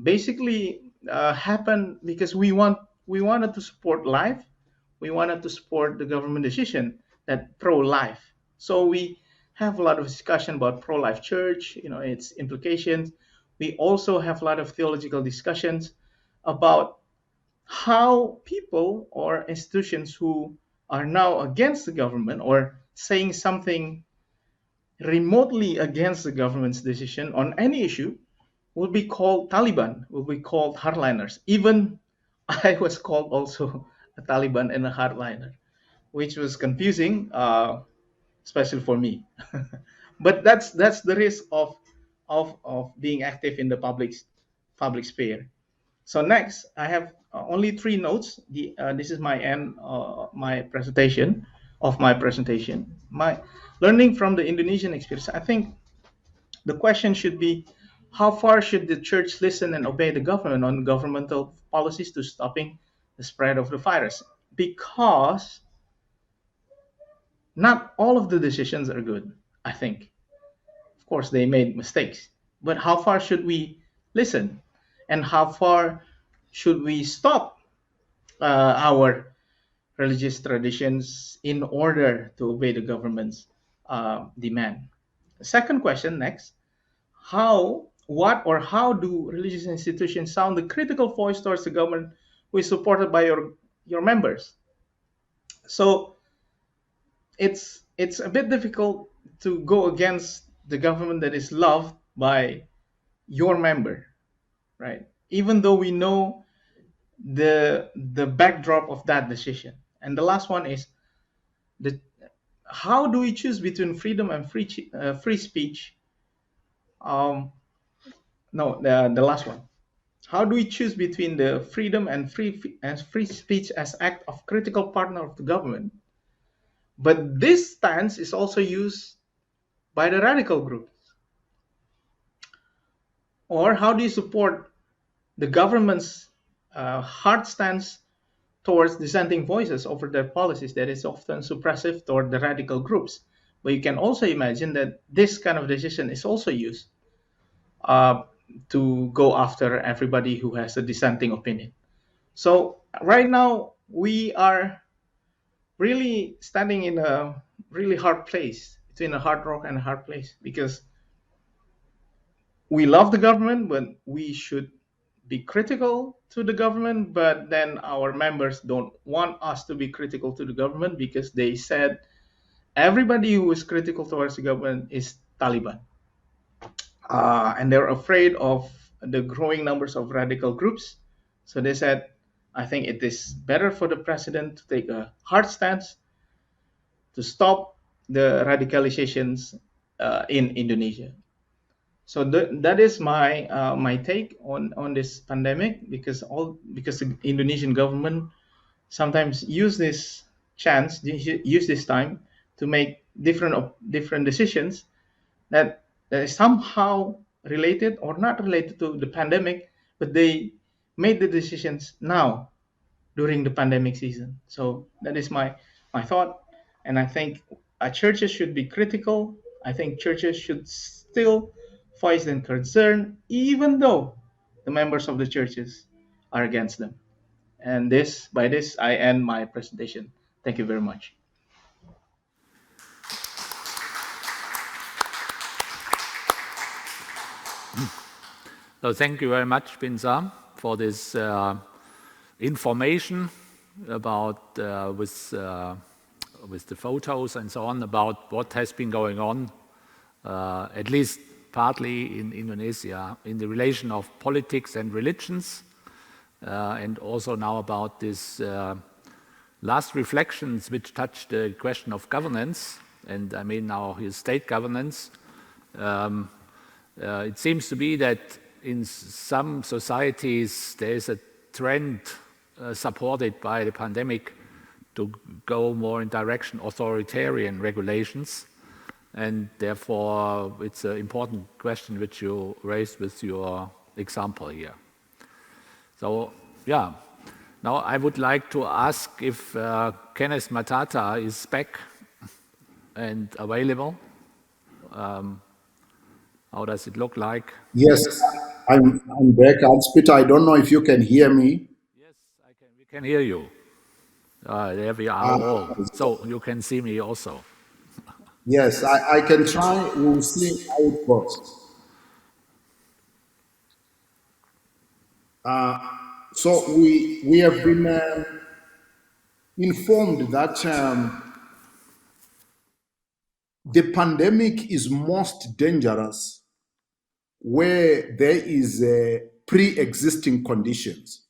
basically happened because we wanted to support life. We wanted to support the government decision that pro-life. So we have a lot of discussion about pro-life church, its implications. We also have a lot of theological discussions about how people or institutions who are now against the government or saying something remotely against the government's decision on any issue will be called Taliban, will be called hardliners. Even I was called also a Taliban and a hardliner, which was confusing, especially for me. But that's the risk of being active in the public sphere. So next, I have only 3 notes. This is my end, my presentation. My learning from the Indonesian experience. I think the question should be, how far should the church listen and obey the government on governmental policies to stopping the spread of the virus? Because not all of the decisions are good, I think. Of course, they made mistakes. But how far should we listen? And how far should we stop our religious traditions in order to obey the government's demand? The second question next, how do religious institutions sound the critical voice towards the government who is supported by your members? So it's a bit difficult to go against the government that is loved by your member, right? Even though we know the backdrop of that decision. And the last one is how do we choose between freedom and free speech? The last one. How do we choose between the freedom and free speech as act of critical partner of the government? But this stance is also used by the radical groups. Or how do you support the government's hard stance towards dissenting voices over their policies that is often suppressive toward the radical groups? But you can also imagine that this kind of decision is also used to go after everybody who has a dissenting opinion. So right now we are really standing in a really hard place, between a hard rock and a hard place, because we love the government, but we should be critical to the government. But then our members don't want us to be critical to the government because they said everybody who is critical towards the government is Taliban. And they're afraid of the growing numbers of radical groups. So they said, I think it is better for the president to take a hard stance to stop the radicalizations in Indonesia. So that is my take on this pandemic, because the Indonesian government sometimes use this time to make different decisions that is somehow related or not related to the pandemic, but they made the decisions now during the pandemic season. So that is my thought, and I think churches should be critical. I think churches should still voice their concern, even though the members of the churches are against them. And by this, I end my presentation. Thank you very much. So thank you very much, Binsar, for this information about with the photos and so on about what has been going on, at least partly in Indonesia, in the relation of politics and religions, and also now about this last reflections which touch the question of governance, and I mean now his state governance. It seems to be that in some societies there is a trend supported by the pandemic to go more in direction authoritarian regulations, and therefore it's an important question which you raised with your example here. So yeah, now I would like to ask if Kenneth Mtata is back and available. How does it look like? Yes, I'm back. Hans-Peter, I don't know if you can hear me. Yes, I can. We can hear you. There we are all. So you can see me also. Yes, I can try. We'll see how it goes. So we have been informed that the pandemic is most dangerous where there is pre-existing conditions.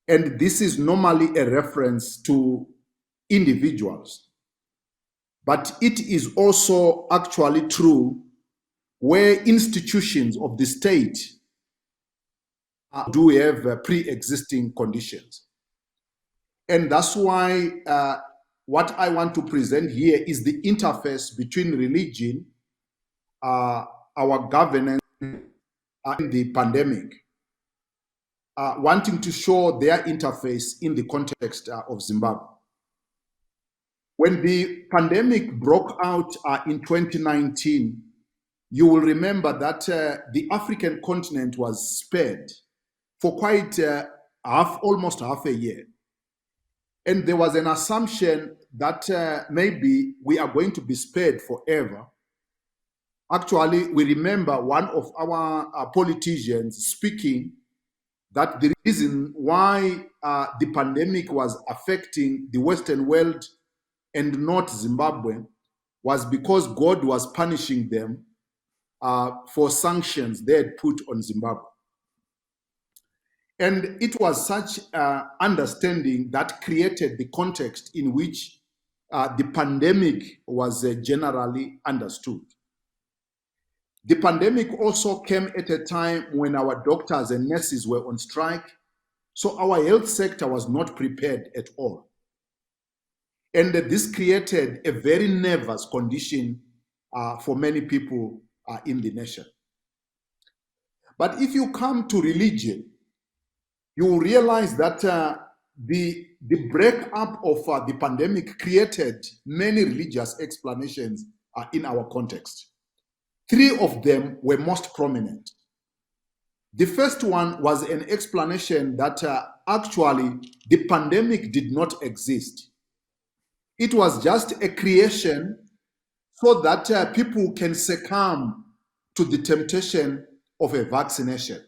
And this is normally a reference to individuals. But it is also actually true where institutions of the state do have pre-existing conditions. And that's why what I want to present here is the interface between religion, our governance, and the pandemic, wanting to show their interface in the context of Zimbabwe. When the pandemic broke out in 2019, you will remember that the African continent was spared for quite almost half a year. And there was an assumption that maybe we are going to be spared forever. Actually, we remember one of our politicians speaking that the reason why the pandemic was affecting the Western world and not Zimbabwe was because God was punishing them for sanctions they had put on Zimbabwe. And it was such understanding that created the context in which the pandemic was generally understood. The pandemic also came at a time when our doctors and nurses were on strike, so our health sector was not prepared at all. And this created a very nervous condition for many people in the nation. But if you come to religion, you will realize that the breakup of the pandemic created many religious explanations in our context. Three of them were most prominent. The first one was an explanation that actually the pandemic did not exist. It was just a creation so that people can succumb to the temptation of a vaccination,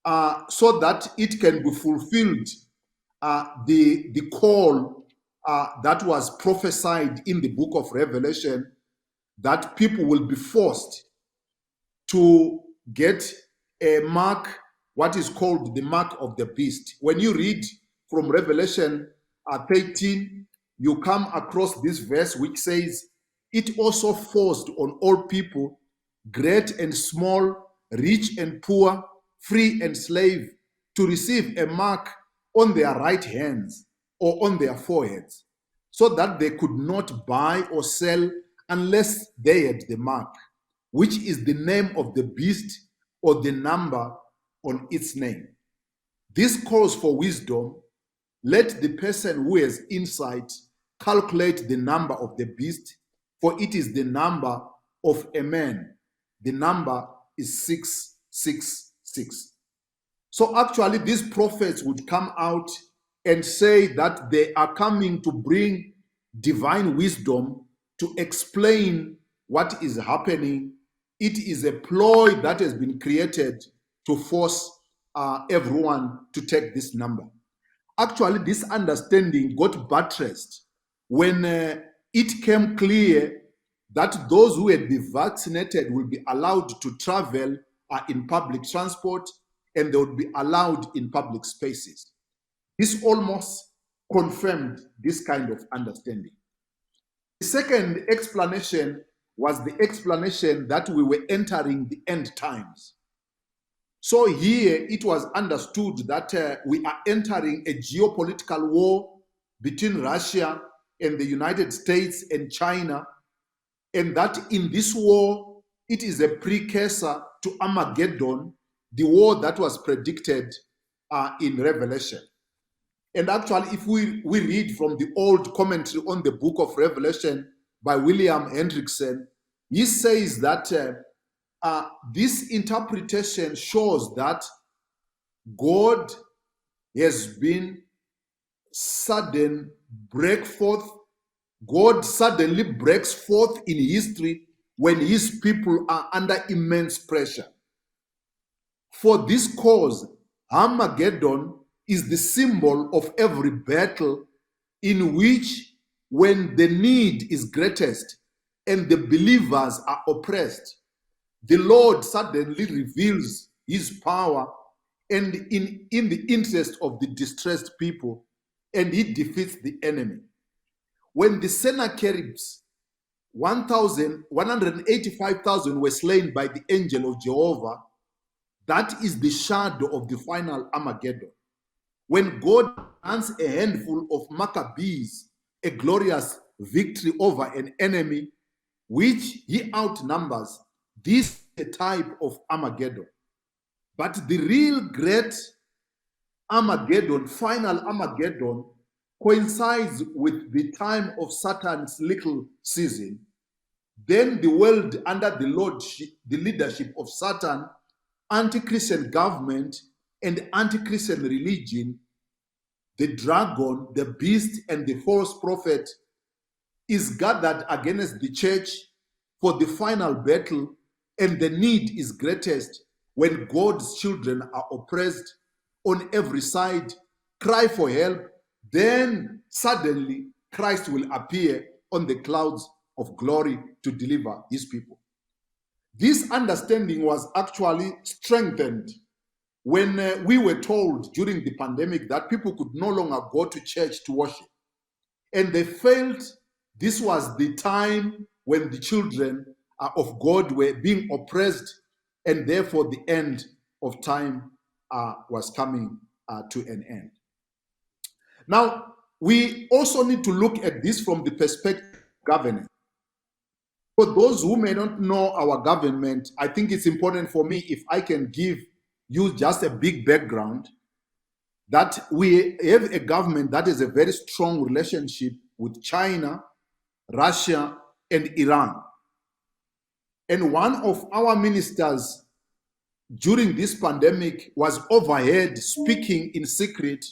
so that it can be fulfilled the call that was prophesied in the book of Revelation, that people will be forced to get a mark, what is called the mark of the beast. When you read from Revelation 13, you come across this verse which says, it also forced on all people, great and small, rich and poor, free and slave, to receive a mark on their right hands or on their foreheads, so that they could not buy or sell unless they had the mark, which is the name of the beast or the number on its name. This calls for wisdom. Let the person who has insight calculate the number of the beast, for it is the number of a man. The number is 666. So actually, these prophets would come out and say that they are coming to bring divine wisdom to explain what is happening. It is a ploy that has been created to force everyone to take this number. Actually, this understanding got buttressed when it came clear that those who had been vaccinated will be allowed to travel in public transport, and they would be allowed in public spaces. This almost confirmed this kind of understanding. The second explanation was the explanation that we were entering the end times. So here it was understood that we are entering a geopolitical war between Russia and the United States and China, and that in this war, it is a precursor to Armageddon, the war that was predicted in Revelation. And actually, if we read from the old commentary on the book of Revelation by William Hendrickson, he says that this interpretation shows that God has been sudden break forth God suddenly breaks forth in history when his people are under immense pressure. For this cause, Armageddon is the symbol of every battle in which, when the need is greatest and the believers are oppressed, the Lord suddenly reveals his power and in the interest of the distressed people, and he defeats the enemy. When the Sennacheribs, 185,000 were slain by the angel of Jehovah, that is the shadow of the final Armageddon. When God grants a handful of Maccabees a glorious victory over an enemy which he outnumbers, this is a type of Armageddon. But the real great Armageddon, final Armageddon, coincides with the time of Satan's little season. Then the world under the leadership of Satan, anti-Christian government, and anti-Christian religion, the dragon, the beast, and the false prophet is gathered against the church for the final battle, and the need is greatest when God's children are oppressed on every side, cry for help, then suddenly Christ will appear on the clouds of glory to deliver his people. This understanding was actually strengthened when we were told during the pandemic that people could no longer go to church to worship. And they felt this was the time when the children of God were being oppressed, and therefore the end of time was coming to an end. Now, we also need to look at this from the perspective of governance. For those who may not know our government, I think it's important for me if I can give you just a big background that we have a government that has a very strong relationship with China, Russia, and Iran. And one of our ministers during this pandemic was overheard speaking in secret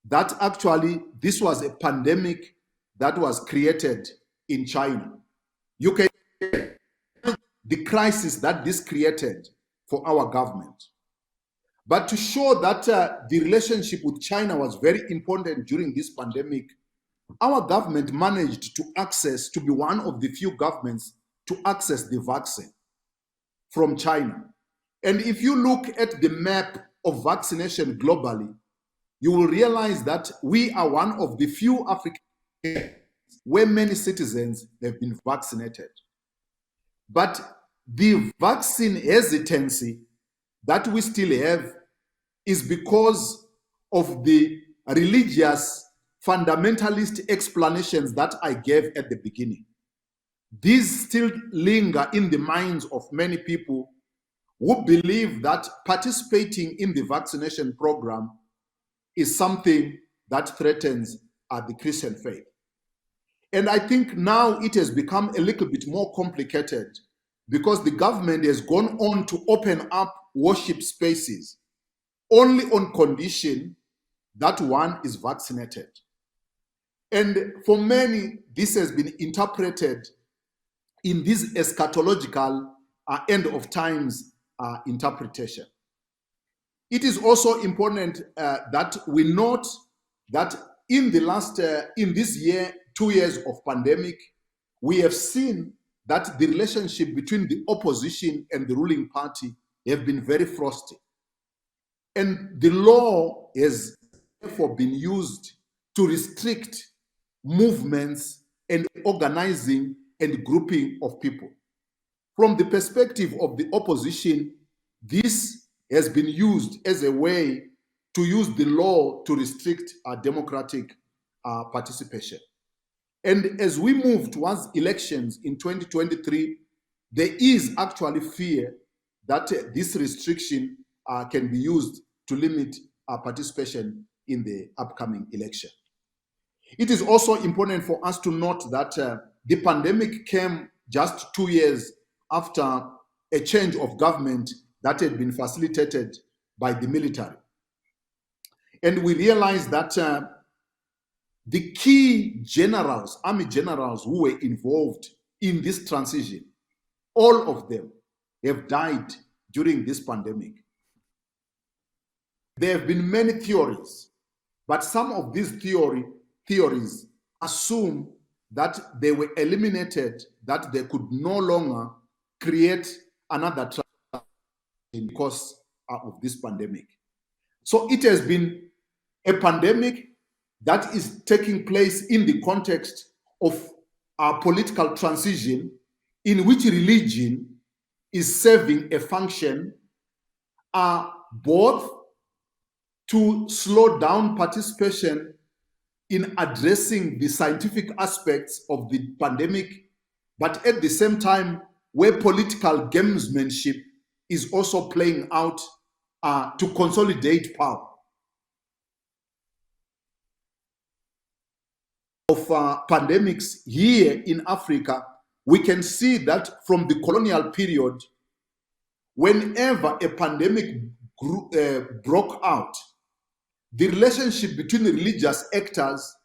that actually this was a pandemic that was created in China. You can see the crisis that this created for our government. But to show that the relationship with China was very important during this pandemic, our government managed to be one of the few governments to access the vaccine from China. And if you look at the map of vaccination globally, you will realize that we are one of the few African countries where many citizens have been vaccinated. But the vaccine hesitancy that we still have is because of the religious fundamentalist explanations that I gave at the beginning. These still linger in the minds of many people who believe that participating in the vaccination program is something that threatens the Christian faith. And I think now it has become a little bit more complicated because the government has gone on to open up worship spaces only on condition that one is vaccinated. And for many, this has been interpreted in this eschatological end of times interpretation. It is also important that we note that in the last, in this year, 2 years of pandemic, we have seen that the relationship between the opposition and the ruling party have been very frosty. And the law has therefore been used to restrict movements and organizing and grouping of people. From the perspective of the opposition, this has been used as a way to use the law to restrict democratic participation. And as we move towards elections in 2023, there is actually fear that this restriction can be used to limit participation in the upcoming election. It is also important for us to note that the pandemic came just 2 years after a change of government that had been facilitated by the military. And we realized that the key generals, army generals who were involved in this transition, all of them have died during this pandemic. There have been many theories, but some of these theories assume that they were eliminated, that they could no longer create another transition because of this pandemic. So it has been a pandemic that is taking place in the context of a political transition in which religion is serving a function both to slow down participation in addressing the scientific aspects of the pandemic, but at the same time, where political gamesmanship is also playing out to consolidate power. Of pandemics here in Africa, we can see that from the colonial period, whenever a pandemic broke out, the relationship between the religious actors,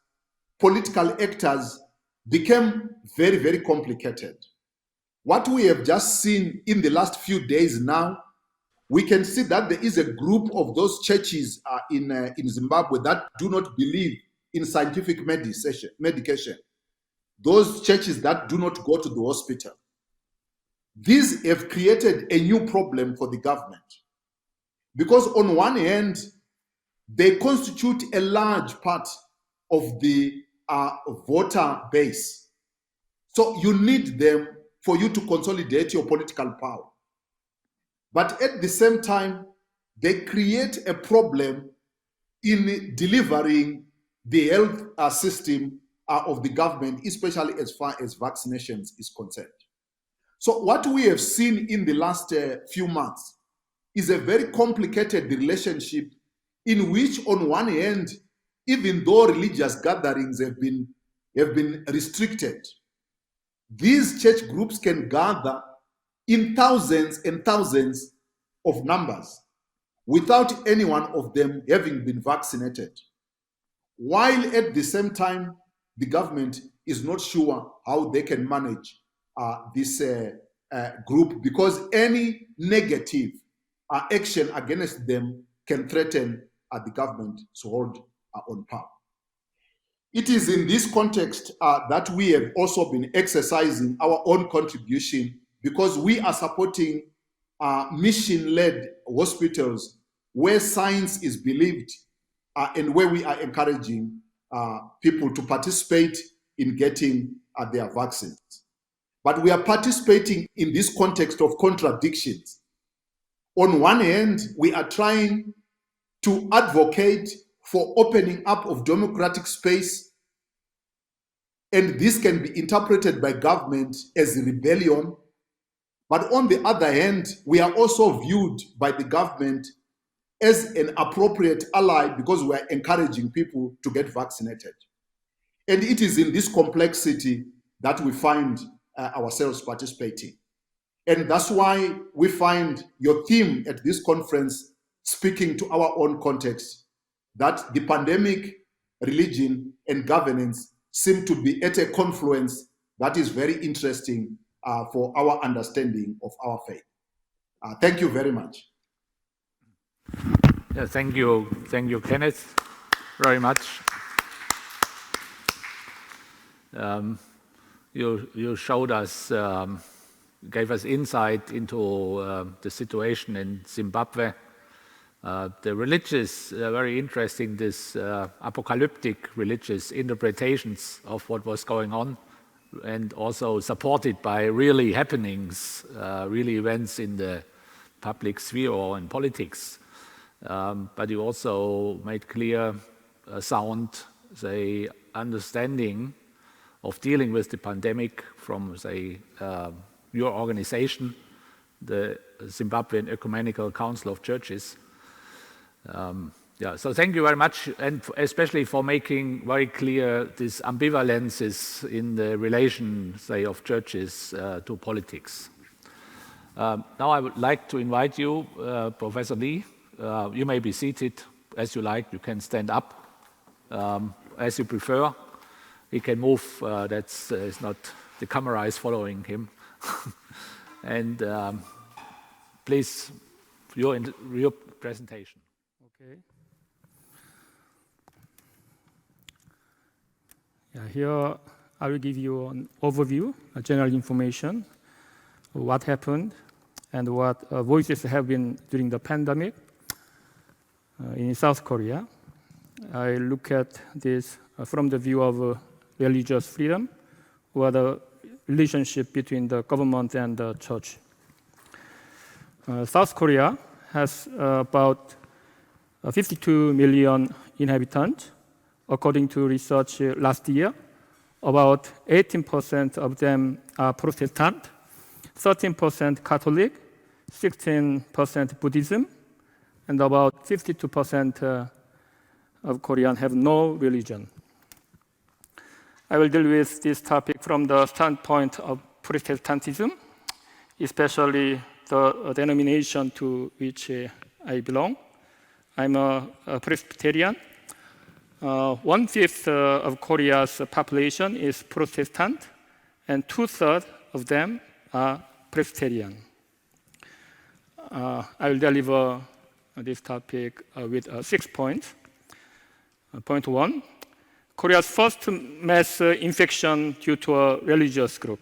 political actors, became very, very complicated. What we have just seen in the last few days now, we can see that there is a group of those churches in Zimbabwe that do not believe in scientific medication. Those churches that do not go to the hospital. These have created a new problem for the government. Because on one hand, they constitute a large part of the voter base. So you need them for you to consolidate your political power. But at the same time, they create a problem in delivering the health system of the government, especially as far as vaccinations is concerned. So what we have seen in the last few months is a very complicated relationship in which, on one hand, even though religious gatherings have been restricted, these church groups can gather in thousands and thousands of numbers without any one of them having been vaccinated. While at the same time, the government is not sure how they can manage this group, because any negative action against them can threaten the government to hold on power. It is in this context that we have also been exercising our own contribution, because we are supporting mission-led hospitals where science is believed and where we are encouraging people to participate in getting their vaccines. But we are participating in this context of contradictions. On one hand, we are trying to advocate for opening up of democratic space, and this can be interpreted by government as a rebellion. But on the other hand, we are also viewed by the government as an appropriate ally, because we are encouraging people to get vaccinated. And it is in this complexity that we find ourselves participating. And that's why we find your theme at this conference speaking to our own context, that the pandemic, religion, and governance seem to be at a confluence that is very interesting for our understanding of our faith. Thank you very much. Yeah, thank you, Kenneth, very much. You showed us, gave us insight into the situation in Zimbabwe. The religious, very interesting, this apocalyptic religious interpretations of what was going on, and also supported by really happenings, really events in the public sphere or in politics. But you also made clear, sound, say, understanding of dealing with the pandemic from, say, your organization, the Zimbabwean Ecumenical Council of Churches. Yeah, so thank you very much, and especially for making very clear these ambivalences in the relation, say, of churches to politics. Now I would like to invite you, Professor Lee. You may be seated as you like. You can stand up. as you prefer. He can move, that's it's not, the camera is following him. And please, your presentation. Okay. Yeah, here I will give you an overview, general information, what happened, and what voices have been during the pandemic in South Korea. I look at this from the view of religious freedom, or the relationship between the government and the church. South Korea has about 52 million inhabitants. According to research last year, about 18% of them are Protestant, 13% Catholic, 16% Buddhism, and about 52% of Koreans have no religion. I will deal with this topic from the standpoint of Protestantism, especially the denomination to which I belong. I'm a Presbyterian. 1/5 of Korea's population is Protestant, and 2/3 of them are Presbyterian. I will deliver this topic with 6 points. Point 1, Korea's first mass infection due to a religious group.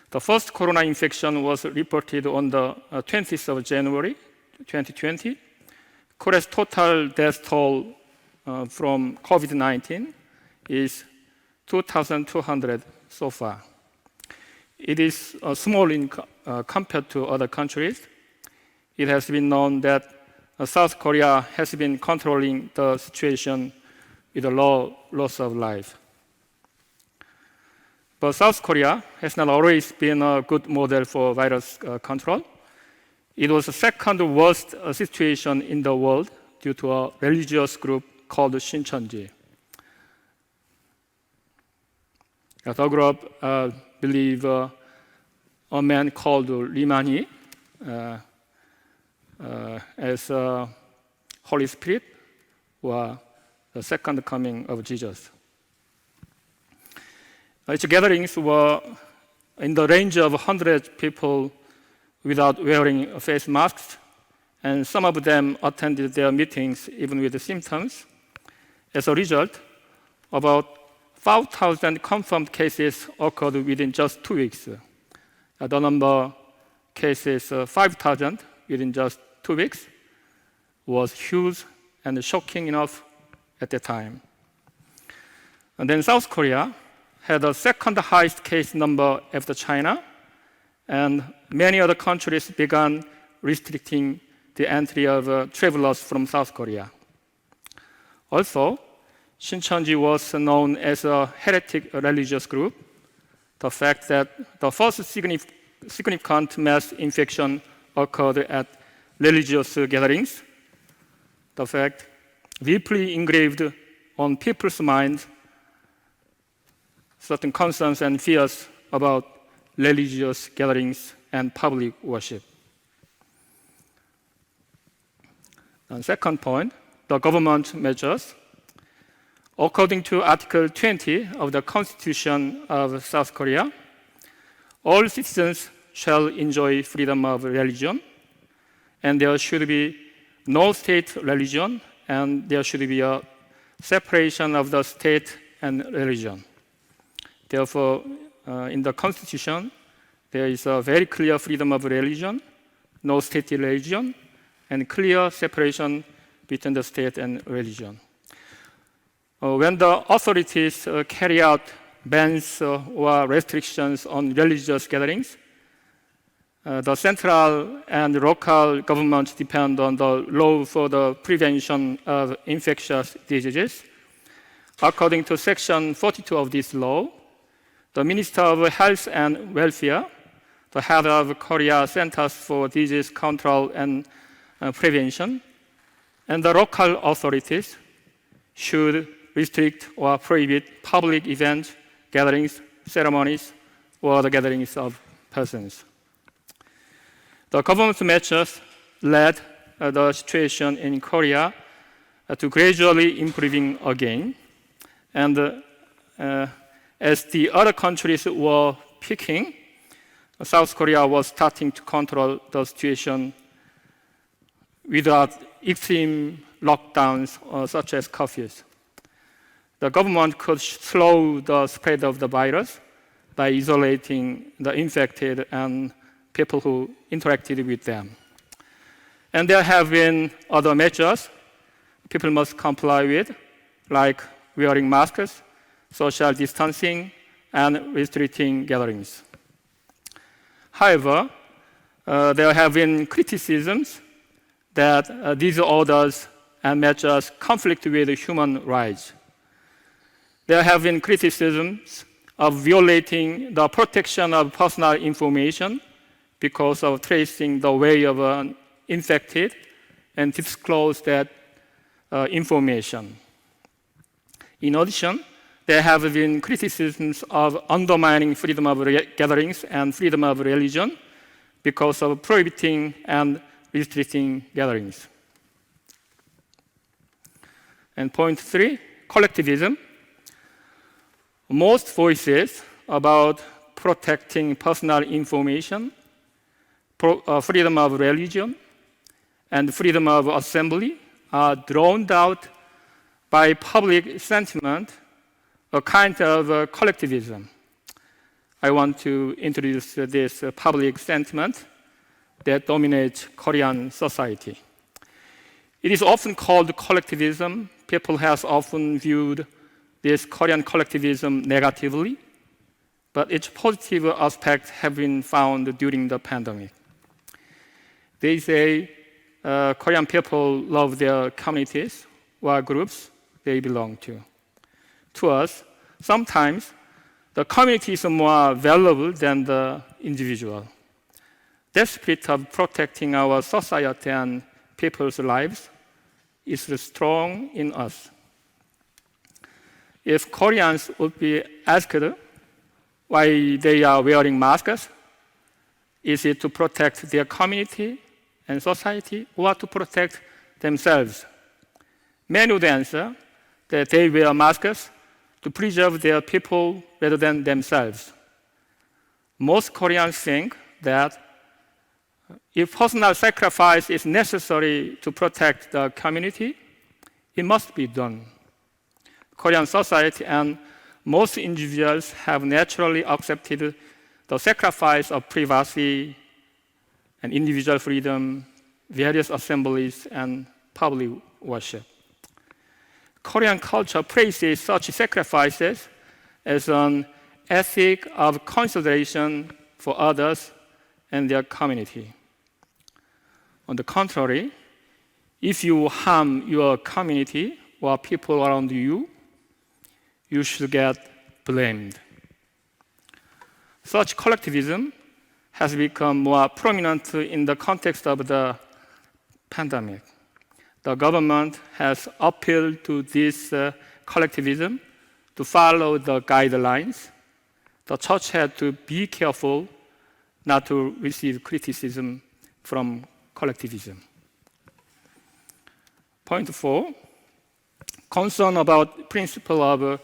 The first corona infection was reported on the 20th of January 2020. Korea's total death toll from COVID-19 is 2,200 so far. It is small compared to other countries. It has been known that South Korea has been controlling the situation with a low loss of life. But South Korea has not always been a good model for virus control. It was the second worst situation in the world due to a religious group called Shincheonji. The group believe a man called Lee Man-hee as a Holy Spirit or the second coming of Jesus. Its gatherings were in the range of 100 people without wearing face masks, and some of them attended their meetings even with the symptoms. As a result, about 5,000 confirmed cases occurred within just 2 weeks. The number of cases, 5,000 within just 2 weeks, was huge and shocking enough at the time. And then South Korea had the second highest case number after China, and many other countries began restricting the entry of travelers from South Korea. Also, Shincheonji was known as a heretic religious group. The fact that the first significant mass infection occurred at religious gatherings, the fact deeply engraved on people's minds certain concerns and fears about religious gatherings and public worship. And second point, the government measures. According to Article 20 of the Constitution of South Korea, all citizens shall enjoy freedom of religion, and there should be no state religion, and there should be a separation of the state and religion. Therefore, in the Constitution, there is a very clear freedom of religion, no state religion, and clear separation between the state and religion. When the authorities carry out bans or restrictions on religious gatherings, the central and local governments depend on the law for the prevention of infectious diseases. According to Section 42 of this law, the Minister of Health and Welfare, the head of Korea Centers for Disease Control and Prevention, and the local authorities should restrict or prohibit public events, gatherings, ceremonies, or the gatherings of persons. The government measures led the situation in Korea to gradually improving again. And as the other countries were peaking, South Korea was starting to control the situation without extreme lockdowns such as curfews. The government could slow the spread of the virus by isolating the infected and people who interacted with them. And there have been other measures people must comply with, like wearing masks, social distancing, and restricting gatherings. However, there have been criticisms that these orders and measures conflict with human rights. There have been criticisms of violating the protection of personal information because of tracing the way of an infected and disclose that information. In addition, there have been criticisms of undermining freedom of gatherings and freedom of religion because of prohibiting and restricting gatherings. And point 3, collectivism. Most voices about protecting personal information, freedom of religion, and freedom of assembly are drowned out by public sentiment, a kind of collectivism. I want to introduce this public sentiment that dominates Korean society. It is often called collectivism. People have often viewed this Korean collectivism negatively, but its positive aspects have been found during the pandemic. They say Korean people love their communities or groups they belong to. To us, sometimes the community is more valuable than the individual. That spirit of protecting our society and people's lives is strong in us. If Koreans would be asked why they are wearing masks, is it to protect their community and society or to protect themselves? Many would answer that they wear masks to preserve their people rather than themselves. Most Koreans think that if personal sacrifice is necessary to protect the community, it must be done. Korean society and most individuals have naturally accepted the sacrifice of privacy and individual freedom, various assemblies, and public worship. Korean culture praises such sacrifices as an ethic of consideration for others and their community. On the contrary, if you harm your community or people around you, you should get blamed. Such collectivism has become more prominent in the context of the pandemic. The government has appealed to this collectivism to follow the guidelines. The church had to be careful not to receive criticism from collectivism. Point 4, concern about principle of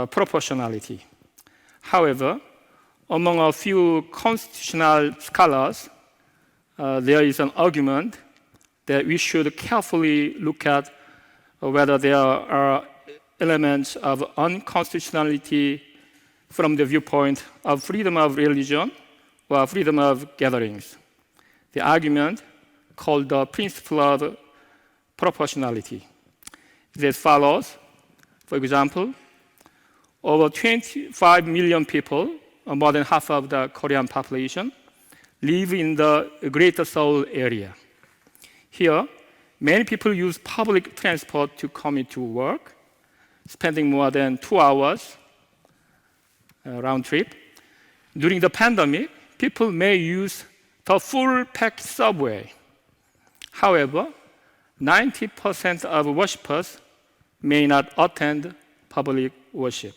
proportionality. However, among a few constitutional scholars, there is an argument that we should carefully look at whether there are elements of unconstitutionality from the viewpoint of freedom of religion or freedom of gatherings. The argument, called the principle of proportionality, is as follows. For example, over 25 million people, or more than half of the Korean population, live in the Greater Seoul area. Here, many people use public transport to commute to work, spending more than 2 hours round trip. During the pandemic, people may use the full-packed subway. However, 90% of worshippers may not attend public worship,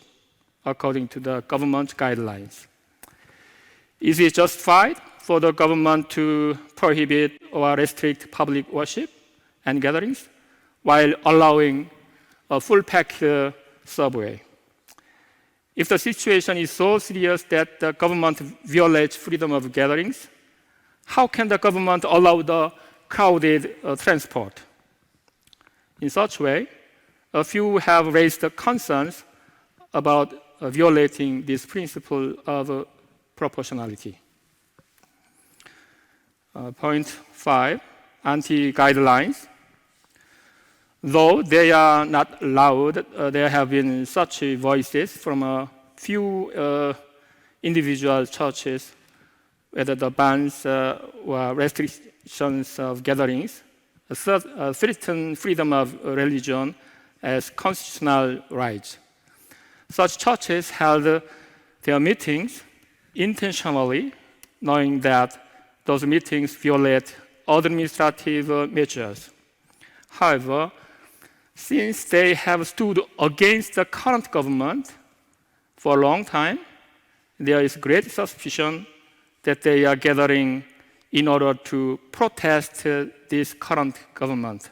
according to the government guidelines. Is it justified for the government to prohibit or restrict public worship and gatherings while allowing a full-packed subway. If the situation is so serious that the government violates freedom of gatherings, how can the government allow the crowded transport? In such way, a few have raised concerns about violating this principle of proportionality. Point 5, anti-guidelines. Though they are not loud, there have been such voices from a few individual churches, whether the bans or restrictions of gatherings threaten freedom of religion as constitutional rights. Such churches held their meetings intentionally, knowing that those meetings violate administrative measures. However, since they have stood against the current government for a long time, there is great suspicion that they are gathering in order to protest this current government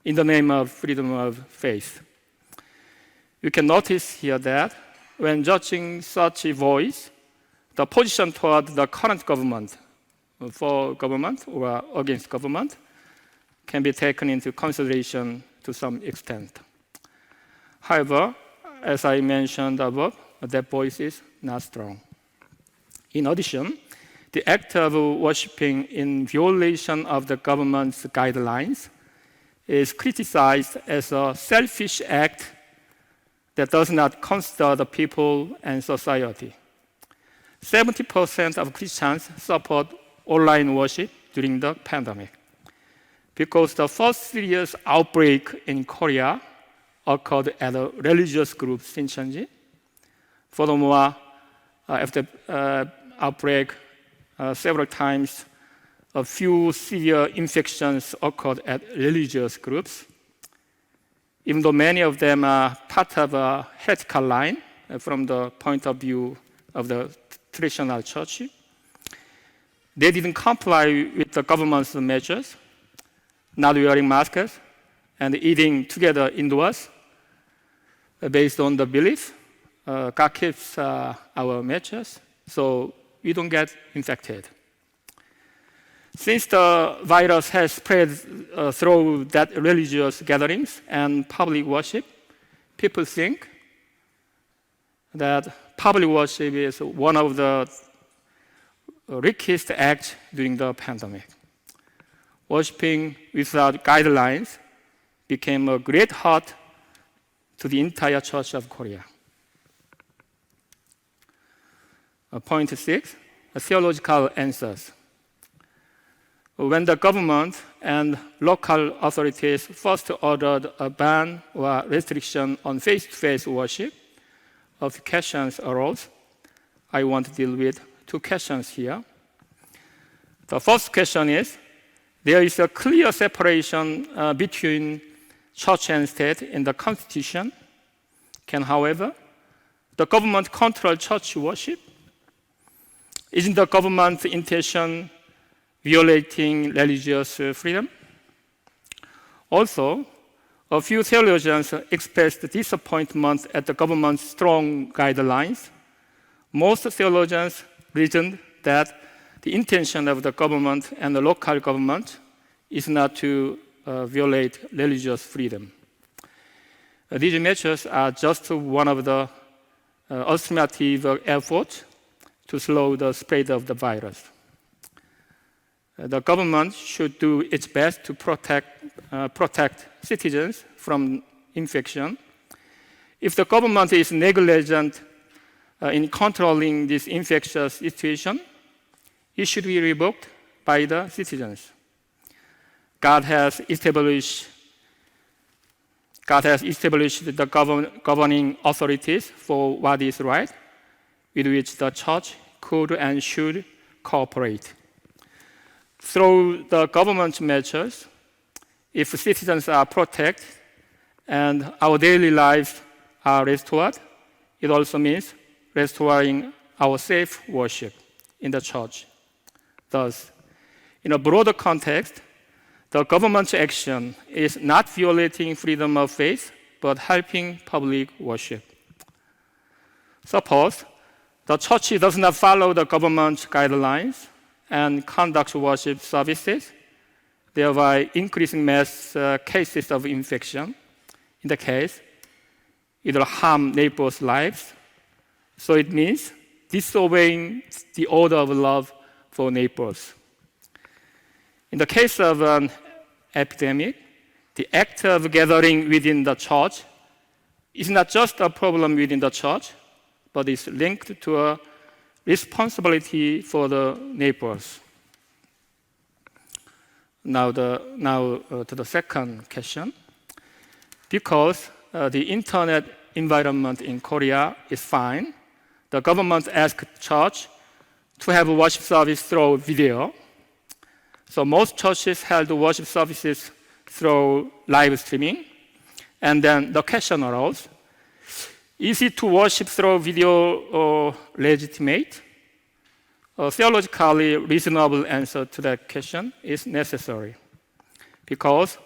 in the name of freedom of faith. You can notice here that when judging such a voice, the position toward the current government, for government or against government, can be taken into consideration to some extent. However, as I mentioned above, that voice is not strong. In addition, the act of worshiping in violation of the government's guidelines is criticized as a selfish act that does not consider the people and society. 70% of Christians support online worship during the pandemic, because the first serious outbreak in Korea occurred at a religious group, Shincheonji. Furthermore, after outbreak, several times, a few severe infections occurred at religious groups. Even though many of them are part of a heretical line from the point of view of the traditional church, they didn't comply with the government's measures, not wearing masks and eating together indoors. Based on the belief, God keeps our measures, so we don't get infected. Since the virus has spread through that religious gatherings and public worship, people think that public worship is one of the riskiest acts during the pandemic. Worshipping without guidelines became a great hurt to the entire Church of Korea. Point 6, theological answers. When the government and local authorities first ordered a ban or restriction on face-to-face worship, a few questions arose. I want to deal with two questions here. The first question is, there is a clear separation between church and state in the Constitution. Can, however, the government control church worship? Isn't the government's intention violating religious freedom? Also, a few theologians expressed disappointment at the government's strong guidelines. Most theologians reasoned that the intention of the government and the local government is not to violate religious freedom. These measures are just one of the alternative efforts to slow the spread of the virus. The government should do its best to protect citizens from infection. If the government is negligent in controlling this infectious situation, it should be revoked by the citizens. God has established the governing authorities for what is right, with which the church could and should cooperate. Through the government measures, if citizens are protected and our daily lives are restored, it also means restoring our safe worship in the church. Thus, in a broader context, the government's action is not violating freedom of faith, but helping public worship. Suppose the church does not follow the government guidelines and conducts worship services, thereby increasing mass cases of infection. In the case, it will harm neighbors' lives. So it means disobeying the order of love for neighbors. In the case of an epidemic, the act of gathering within the church is not just a problem within the church, but is linked to a responsibility for the neighbors. Now to the second question. Because the internet environment in Korea is fine, the government asked church to have a worship service through video. So most churches held worship services through live streaming. And then the question arose, is it to worship through video legitimate? A theologically reasonable answer to that question is necessary. Because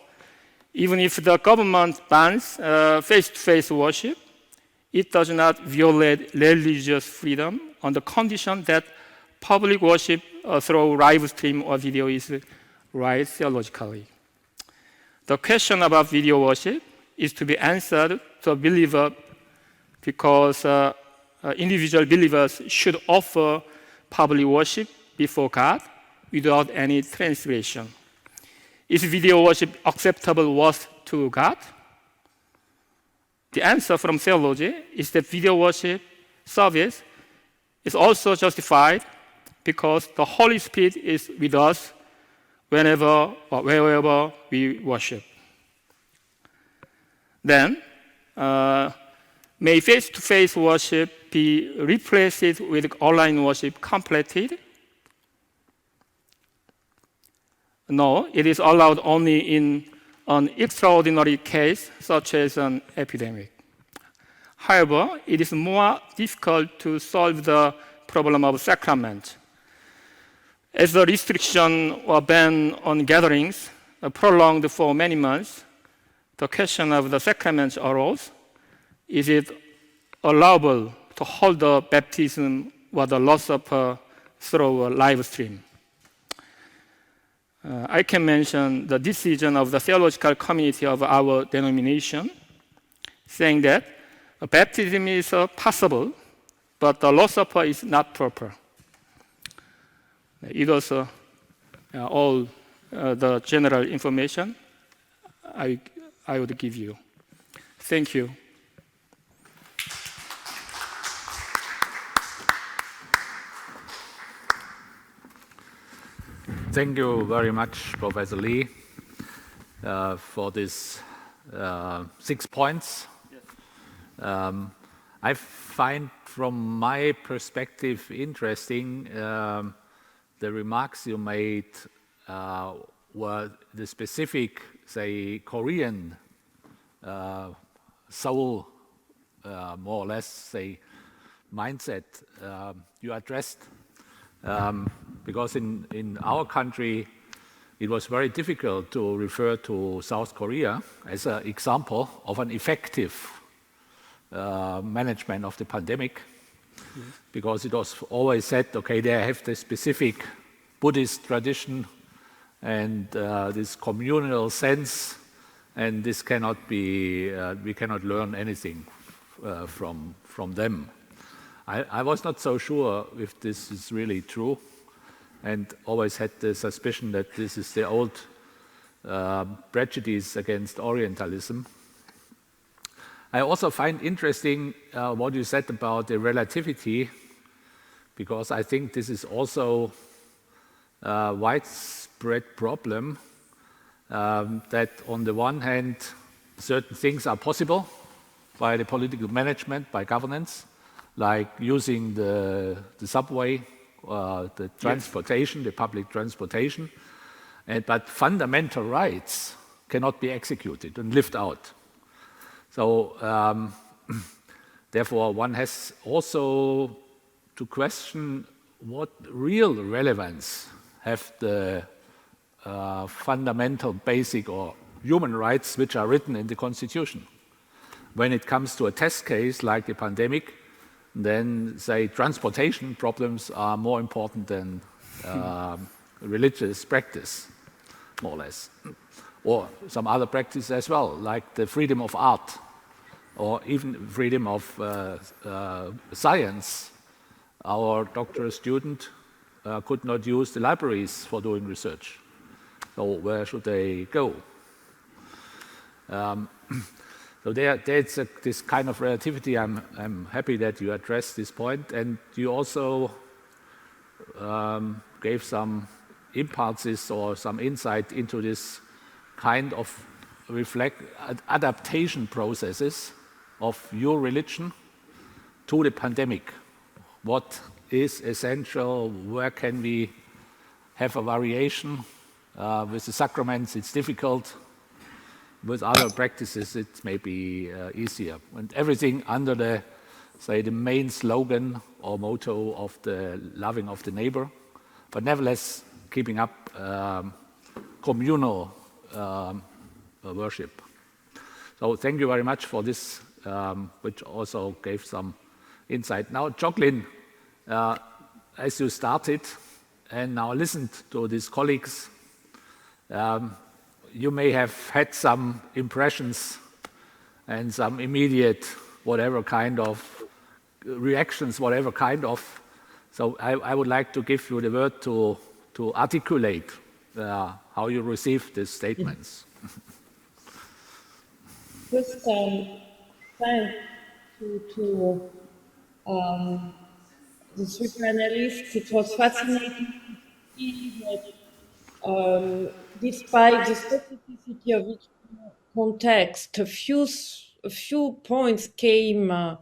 even if the government bans face-to-face worship, it does not violate religious freedom on the condition that public worship through live stream or video is right theologically. The question about video worship is to be answered to a believer because individual believers should offer public worship before God without any translation. Is video worship acceptable worth to God? The answer from theology is that video worship service is also justified because the Holy Spirit is with us whenever or wherever we worship. Then, may face-to-face worship be replaced with online worship completed? No, it is allowed only in an extraordinary case, such as an epidemic. However, it is more difficult to solve the problem of sacrament. As the restriction or ban on gatherings prolonged for many months, the question of the sacrament arose. Is it allowable to hold the baptism or the Lord's Supper through a live stream? I can mention the decision of the theological community of our denomination, saying that baptism is possible, but the Lord's Supper is not proper. It was all the general information I would give you. Thank you. Thank you very much, Professor Lee, for these 6 points. Yes. I find, from my perspective, interesting the remarks you made were the specific, say, Korean soul, more or less, say, mindset you addressed. Because in our country, it was very difficult to refer to South Korea as an example of an effective management of the pandemic, because it was always said, okay, they have this specific Buddhist tradition and this communal sense, and this cannot be, we cannot learn anything from them. I was not so sure if this is really true, and always had the suspicion that this is the old prejudice against Orientalism. I also find interesting what you said about the relativity, because I think this is also a widespread problem, that on the one hand, certain things are possible by the political management, by governance, like using the subway, the transportation, the public transportation, but fundamental rights cannot be executed and lived out. So therefore, one has also to question what real relevance have the fundamental, basic or human rights which are written in the Constitution. when it comes to a test case like the pandemic, then, say, transportation problems are more important than religious practice, more or less. Or some other practice as well, like the freedom of art, or even freedom of science. Our doctoral student could not use the libraries for doing research. So where should they go? So there's this kind of relativity. I'm happy that you addressed this point, and you also gave some impulses or some insight into this kind of adaptation processes of your religion to the pandemic. What is essential? Where can we have a variation? With the sacraments, it's difficult. With other practices, it may be easier. And everything under the, say, the main slogan or motto of the loving of the neighbor, but nevertheless keeping up communal worship. So thank you very much for this, which also gave some insight. Now, Jocelyne, as you started and now listened to these colleagues, you may have had some impressions and some immediate whatever kind of reactions, whatever kind of. So I would like to give you the word to articulate how you received these statements. First, thanks to the three panelists. It was fascinating to see that despite the specificity of each context, a few points came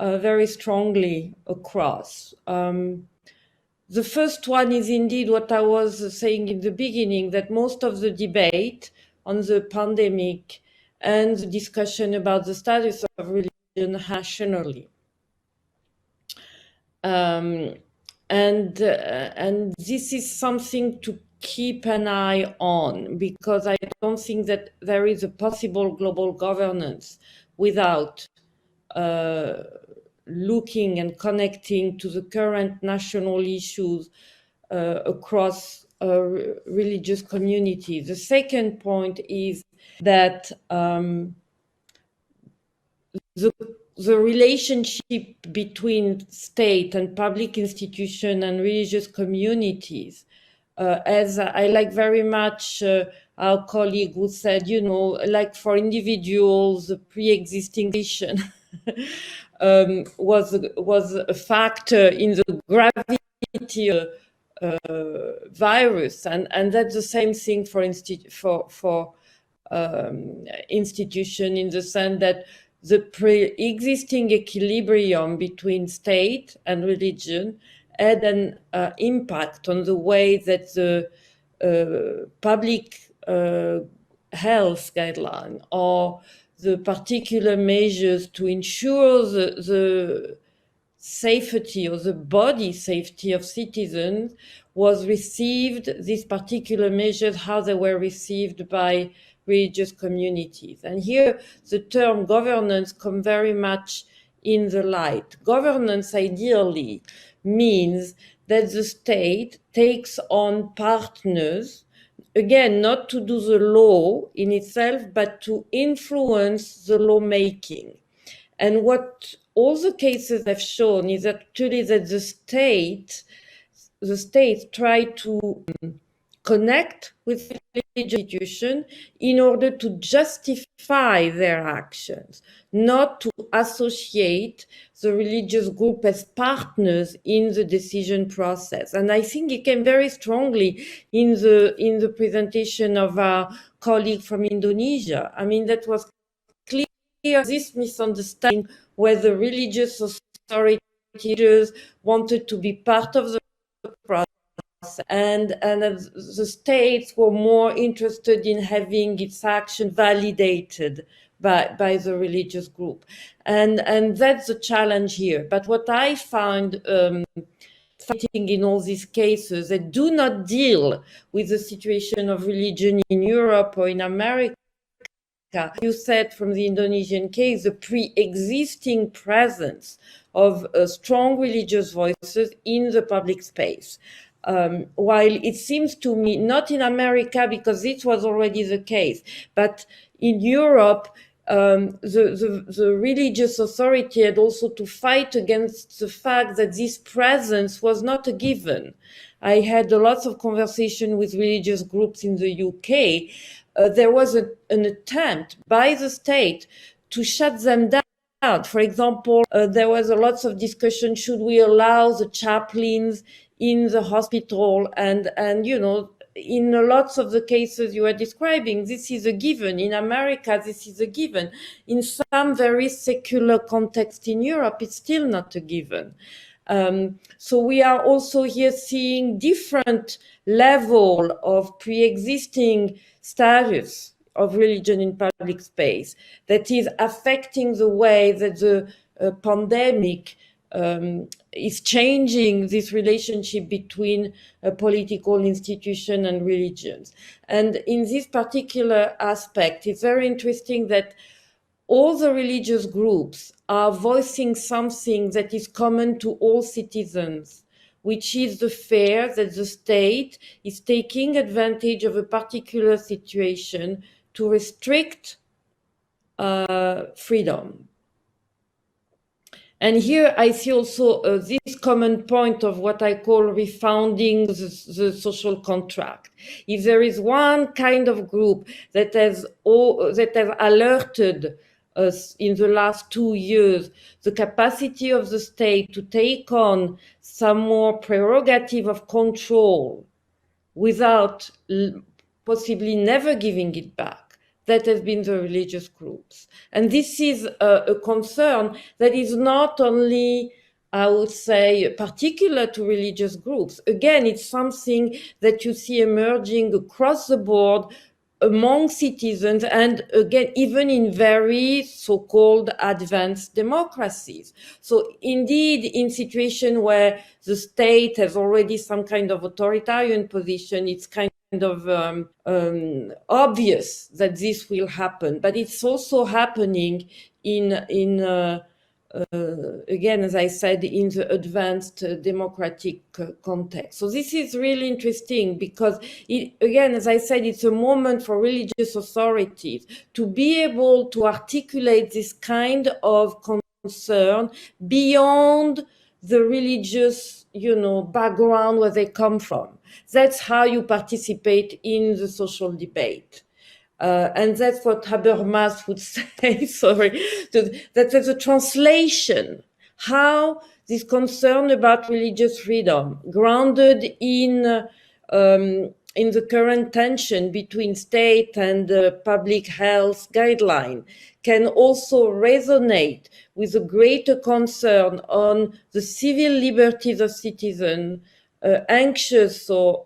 very strongly across. The first one is indeed what I was saying in the beginning, that most of the debate on the pandemic and the discussion about the status of religion nationally. And this is something to keep an eye on, because I don't think that there is a possible global governance without looking and connecting to the current national issues across religious communities. The second point is that the relationship between state and public institution and religious communities, as I like very much our colleague who said, you know, like for individuals, the pre-existing condition was a factor in the gravity of virus, and that's the same thing for institution, in the sense that the pre-existing equilibrium between state and religion had an impact on the way that the public health guideline or the particular measures to ensure the safety or the body safety of citizens was received, these particular measures, how they were received by religious communities. And here the term governance comes very much in the light. Governance ideally means that the state takes on partners, again, not to do the law in itself, but to influence the lawmaking. And what all the cases have shown is actually that the state try to connect with religious institutions in order to justify their actions, not to associate the religious group as partners in the decision process. And I think it came very strongly in the presentation of our colleague from Indonesia. I mean, that was clear, this misunderstanding where the religious authorities wanted to be part of the process, and the states were more interested in having its action validated by the religious group. And that's the challenge here. But what I find fascinating in all these cases that do not deal with the situation of religion in Europe or in America, America. You said from the Indonesian case, the pre-existing presence of strong religious voices in the public space. While it seems to me, not in America, because this was already the case, but in Europe, the religious authority had also to fight against the fact that this presence was not a given. I had lots of conversation with religious groups in the UK. There was an attempt by the state to shut them down. For example, there was a lots of discussion, should we allow the chaplains in the hospital? And you know, in lots of the cases you are describing, this is a given. In America, this is a given. In some very secular context in Europe, it's still not a given. So we are also here seeing different level of pre-existing status of religion in public space that is affecting the way that the pandemic is changing this relationship between a political institution and religions. And in this particular aspect, it's very interesting that all the religious groups are voicing something that is common to all citizens, which is the fear that the state is taking advantage of a particular situation to restrict freedom. And here I see also this common point of what I call refounding the social contract. If there is one kind of group that has alerted us in the last 2 years, the capacity of the state to take on some more prerogative of control without possibly never giving it back, that has been the religious groups. And this is a concern that is not only, I would say, particular to religious groups. Again, it's something that you see emerging across the board among citizens, and again, even in very so-called advanced democracies. So indeed, in situation where the state has already some kind of authoritarian position, it's kind of obvious that this will happen, but it's also happening again, as I said, in the advanced democratic context. So this is really interesting because, again, as I said, it's a moment for religious authorities to be able to articulate this kind of concern beyond the religious, background where they come from. That's how you participate in the social debate. And that's what Habermas would say, that there's a translation, how this concern about religious freedom, grounded in the current tension between state and public health guideline, can also resonate with a greater concern on the civil liberties of citizens, anxious or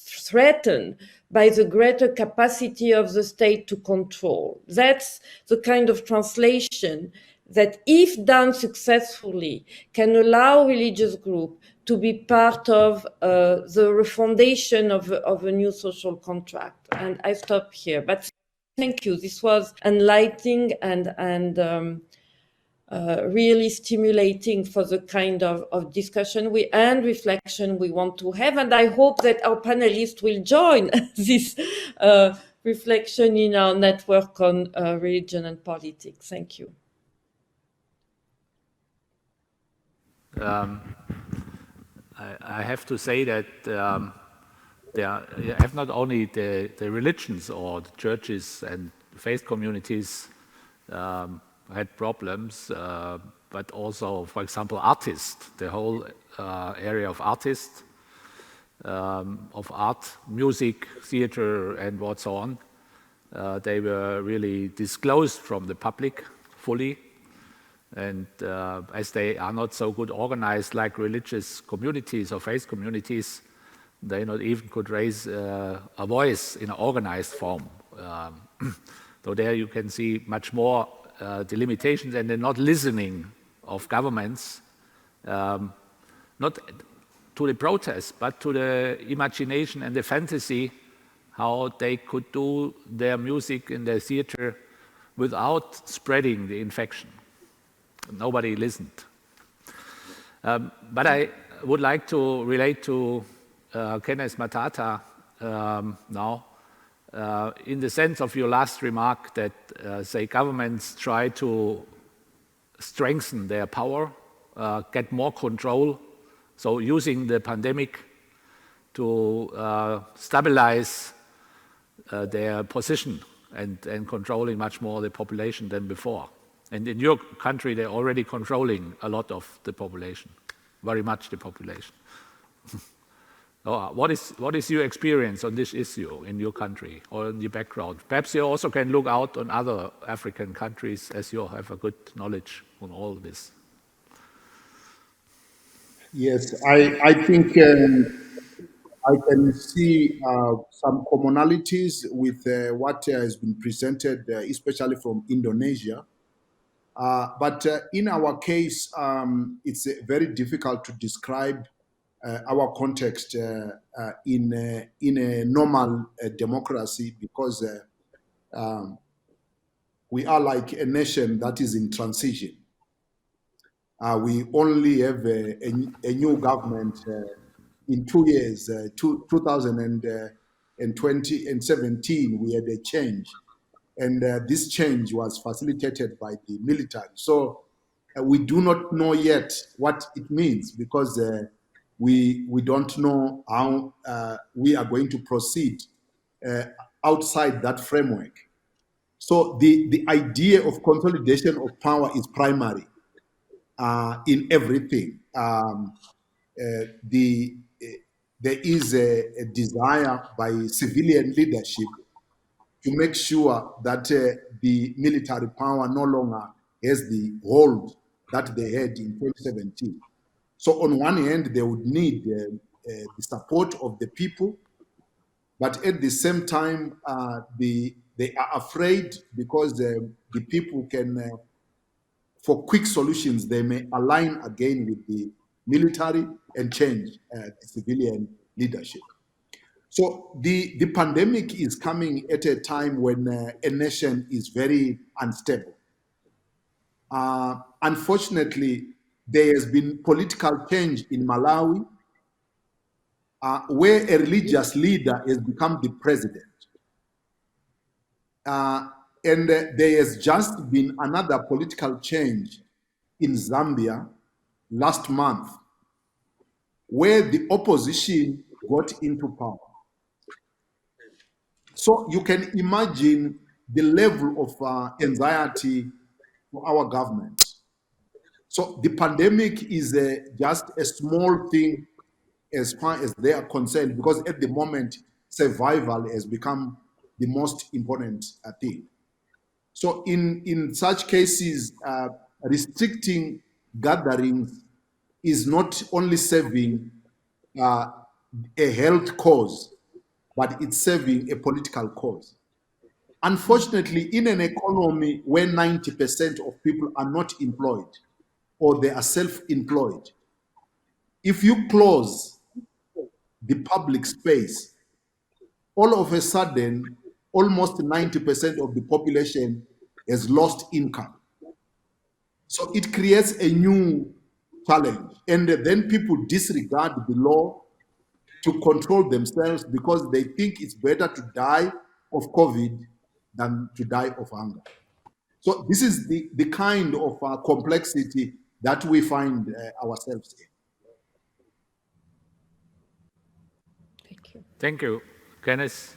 threatened by the greater capacity of the state to control. That's the kind of translation that, if done successfully, can allow religious groups to be part of the refundation of a new social contract. And I stop here, but thank you. This was enlightening and really stimulating for the kind of discussion and reflection we want to have. And I hope that our panelists will join this reflection in our network on religion and politics. Thank you. I have to say that you have not only the religions or the churches and faith communities had problems, but also, for example, artists, the whole area of artists, of art, music, theater, and what's on. They were really disclosed from the public fully. And as they are not so good organized like religious communities or faith communities, they not even could raise a voice in an organized form. So there you can see much more the limitations and the not listening of governments, not to the protests, but to the imagination and the fantasy how they could do their music in their theater without spreading the infection. Nobody listened. But I would like to relate to Kenneth Mtata now, in the sense of your last remark that, say, governments try to strengthen their power, get more control, so using the pandemic to stabilize their position and controlling much more the population than before. And in your country, they're already controlling a lot of the population, very much the population. What is your experience on this issue in your country or in your background? Perhaps you also can look out on other African countries as you have a good knowledge on all this. Yes, I think I can see some commonalities with what has been presented, especially from Indonesia. But in our case, it's very difficult to describe our context in a normal democracy because we are like a nation that is in transition. We only have a new government in 2 years. 2020 and 17, we had a change. And this change was facilitated by the military. So we do not know yet what it means because we don't know how we are going to proceed outside that framework. So the idea of consolidation of power is primary in everything. There is a desire by civilian leadership to make sure that the military power no longer has the hold that they had in 2017. So on one hand, they would need the support of the people, but at the same time, they are afraid because the people can, for quick solutions, they may align again with the military and change the civilian leadership. So the pandemic is coming at a time when a nation is very unstable. Unfortunately, there has been political change in Malawi, where a religious leader has become the president. And there has just been another political change in Zambia last month, where the opposition got into power. So you can imagine the level of anxiety for our government. So the pandemic is just a small thing as far as they are concerned, because at the moment, survival has become the most important thing. So in such cases, restricting gatherings is not only serving a health cause, but it's serving a political cause. Unfortunately, in an economy where 90% of people are not employed or they are self-employed, if you close the public space, all of a sudden, almost 90% of the population has lost income. So it creates a new challenge. And then people disregard the law to control themselves because they think it's better to die of COVID than to die of hunger. So this is the kind of complexity that we find ourselves in. Thank you. Thank you, Kenneth.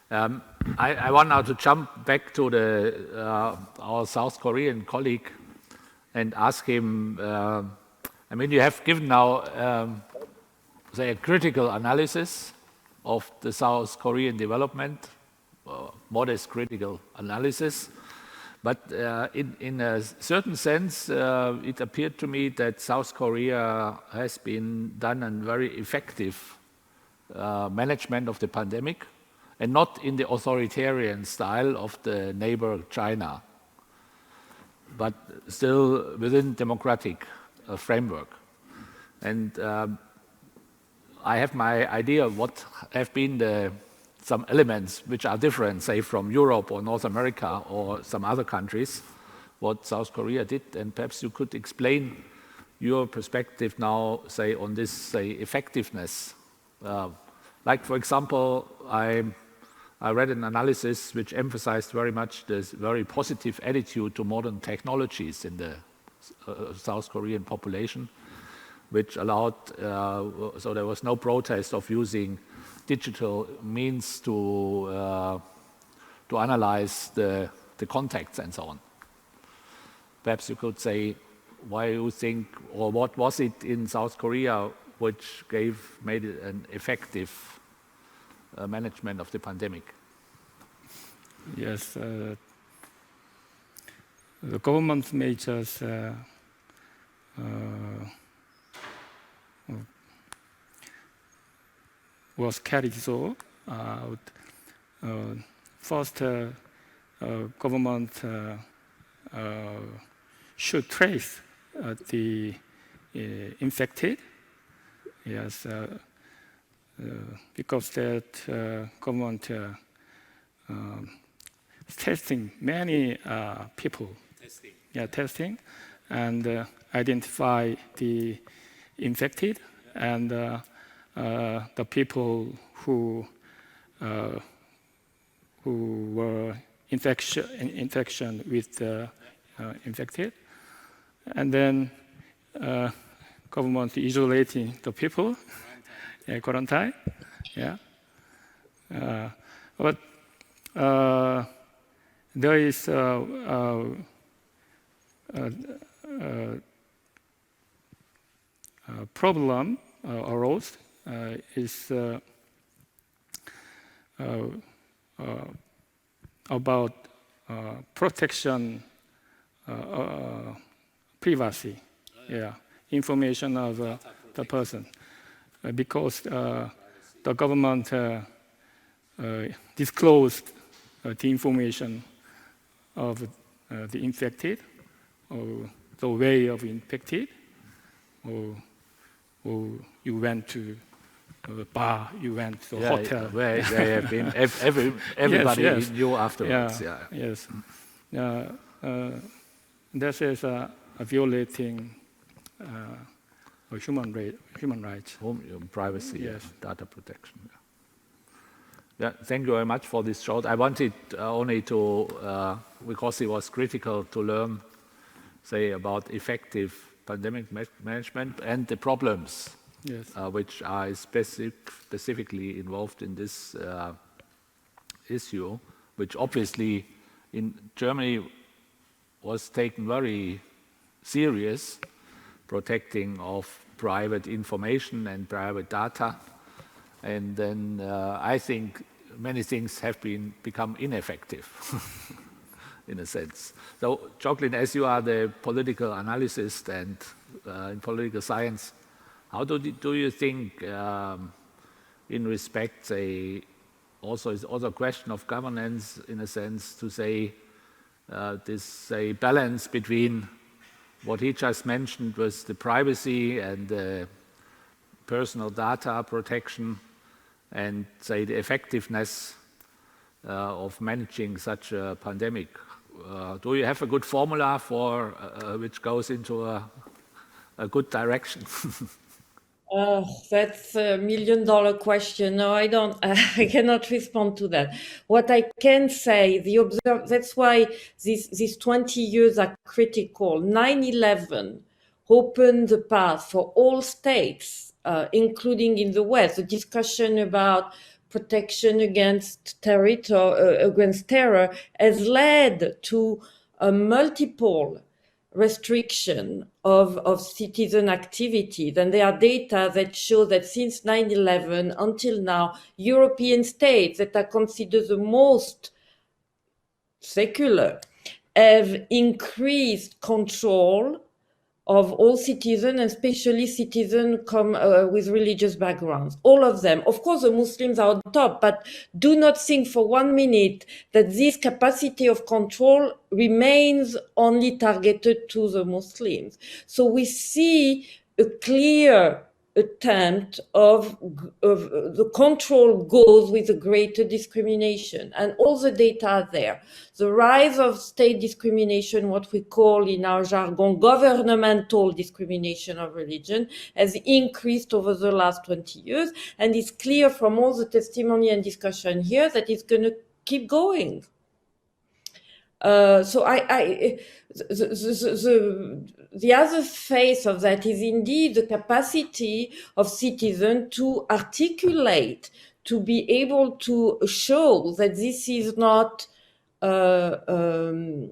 I want now to jump back to our South Korean colleague and ask him, I mean, you have given now, say, a critical analysis of the South Korean development, modest critical analysis. But in a certain sense, it appeared to me that South Korea has been done a very effective management of the pandemic, and not in the authoritarian style of the neighbor China, but still within democratic framework. And I have my idea of what have been the some elements which are different, say, from Europe or North America or some other countries, what South Korea did. And perhaps you could explain your perspective now, say, on this, say, effectiveness. Like, for example, I read an analysis which emphasized very much this very positive attitude to modern technologies in the South Korean population, which allowed, so there was no protest of using digital means to analyze the contacts and so on. Perhaps you could say why you think, or what was it in South Korea which made it an effective management of the pandemic? Yes, the government measures was carried so out. First, government should trace the infected. Yes, because that government testing many people. Testing, and identify the infected and the people who were infection with the infected, and then government isolating the people, quarantine. Yeah, but there is problem arose is about protection, privacy, information of the person, because the government disclosed the information of the infected, or the way of infected, or you went to a bar, you went to a hotel. Where they have been, everybody yes. knew afterwards. Yes. This is violating human rights. Privacy, yes. Data protection. Thank you very much for this short. I wanted only to, because it was critical to learn, say, about effective pandemic management and the problems which are specifically involved in this issue, which obviously in Germany was taken very serious, protecting of private information and private data. And then I think many things have become ineffective, in a sense. So, Jocelyne, as you are the political analyst and in political science, how do you think, in respect, say, also is also a question of governance, in a sense, to say this balance between what he just mentioned was the privacy and the personal data protection, and say the effectiveness of managing such a pandemic. Do you have a good formula for which goes into a good direction? That's a $1 million question. No, I don't. I cannot respond to that. What I can say, that's why these 20 years are critical. 9/11 opened the path for all states, including in the West. The discussion about protection against terror has led to a multiple restriction of citizen activities. And there are data that show that since 9/11 until now, European states that are considered the most secular have increased control of all citizens, and especially citizens with religious backgrounds. All of them. Of course, the Muslims are on top, but do not think for 1 minute that this capacity of control remains only targeted to the Muslims. So we see a clear attempt of the control goes with a greater discrimination, and all the data are there. The rise of state discrimination, what we call in our jargon governmental discrimination of religion, has increased over the last 20 years, and it's clear from all the testimony and discussion here that it's going to keep going. So the other face of that is indeed the capacity of citizens to articulate, to be able to show that this is not the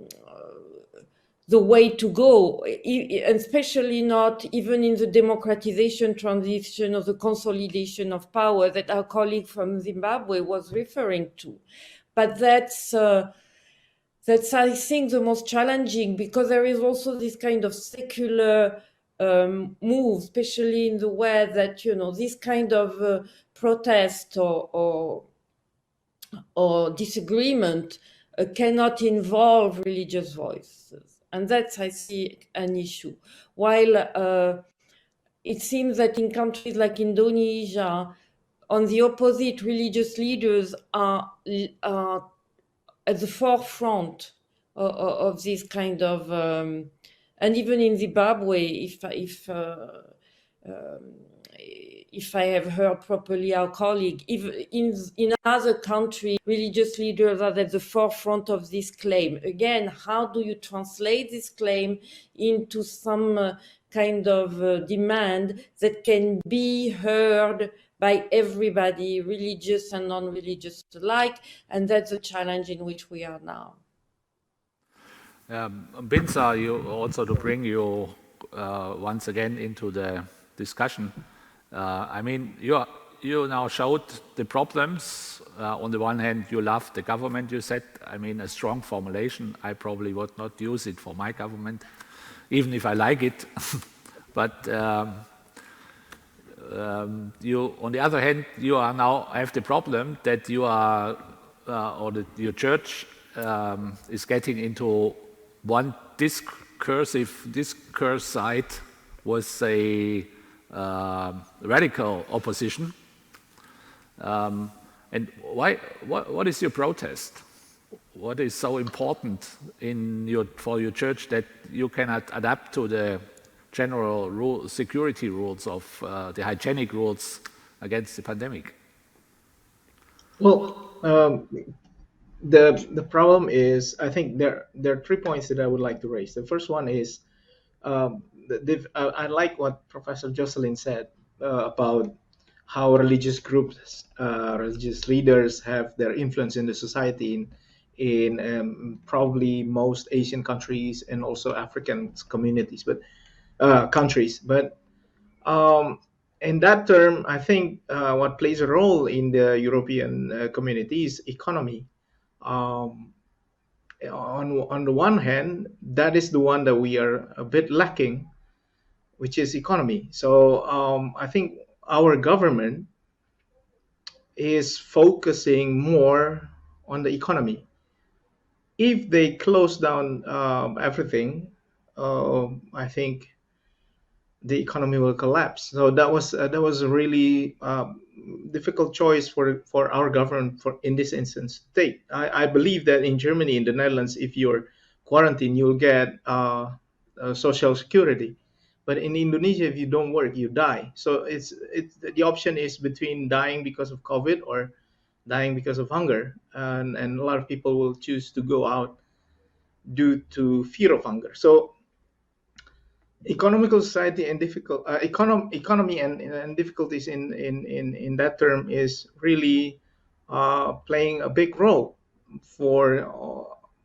way to go, especially not even in the democratization transition or the consolidation of power that our colleague from Zimbabwe was referring to. But that's I think the most challenging, because there is also this kind of secular move, especially in the way that, you know, this kind of protest or disagreement cannot involve religious voices. And that's, I see, an issue. While it seems that in countries like Indonesia, on the opposite, religious leaders are at the forefront of this kind of, and even in Zimbabwe, if I have heard properly our colleague, in other countries, religious leaders are at the forefront of this claim. Again, how do you translate this claim into some kind of demand that can be heard by everybody, religious and non-religious alike, and that's the challenge in which we are now. Binsar, you also to bring you once again into the discussion. I mean, you now showed the problems. On the one hand, you love the government, you said. I mean, a strong formulation. I probably would not use it for my government, even if I like it. But you, on the other hand, you are now have the problem that you are, your church is getting into one discourse side with a radical opposition. And why? What is your protest? What is so important for your church that you cannot adapt to the general security rules of the hygienic rules against the pandemic? Well, the problem is, I think there are 3 points that I would like to raise. The first one is, I like what Professor Jocelyne said about how religious groups, religious leaders have their influence in the society in probably most Asian countries and also African communities, but countries. But in that term, I think what plays a role in the European community is economy. On the one hand, that is the one that we are a bit lacking, which is economy. So I think our government is focusing more on the economy. If they close down everything, I think the economy will collapse. So that was a really difficult choice for our government in this instance to take. I believe that in Germany, in the Netherlands, if you're quarantined, you'll get social security. But in Indonesia, if you don't work, you die. So it's the option is between dying because of COVID or dying because of hunger, and a lot of people will choose to go out due to fear of hunger. So economical society and economy and difficulties in that term is really playing a big role for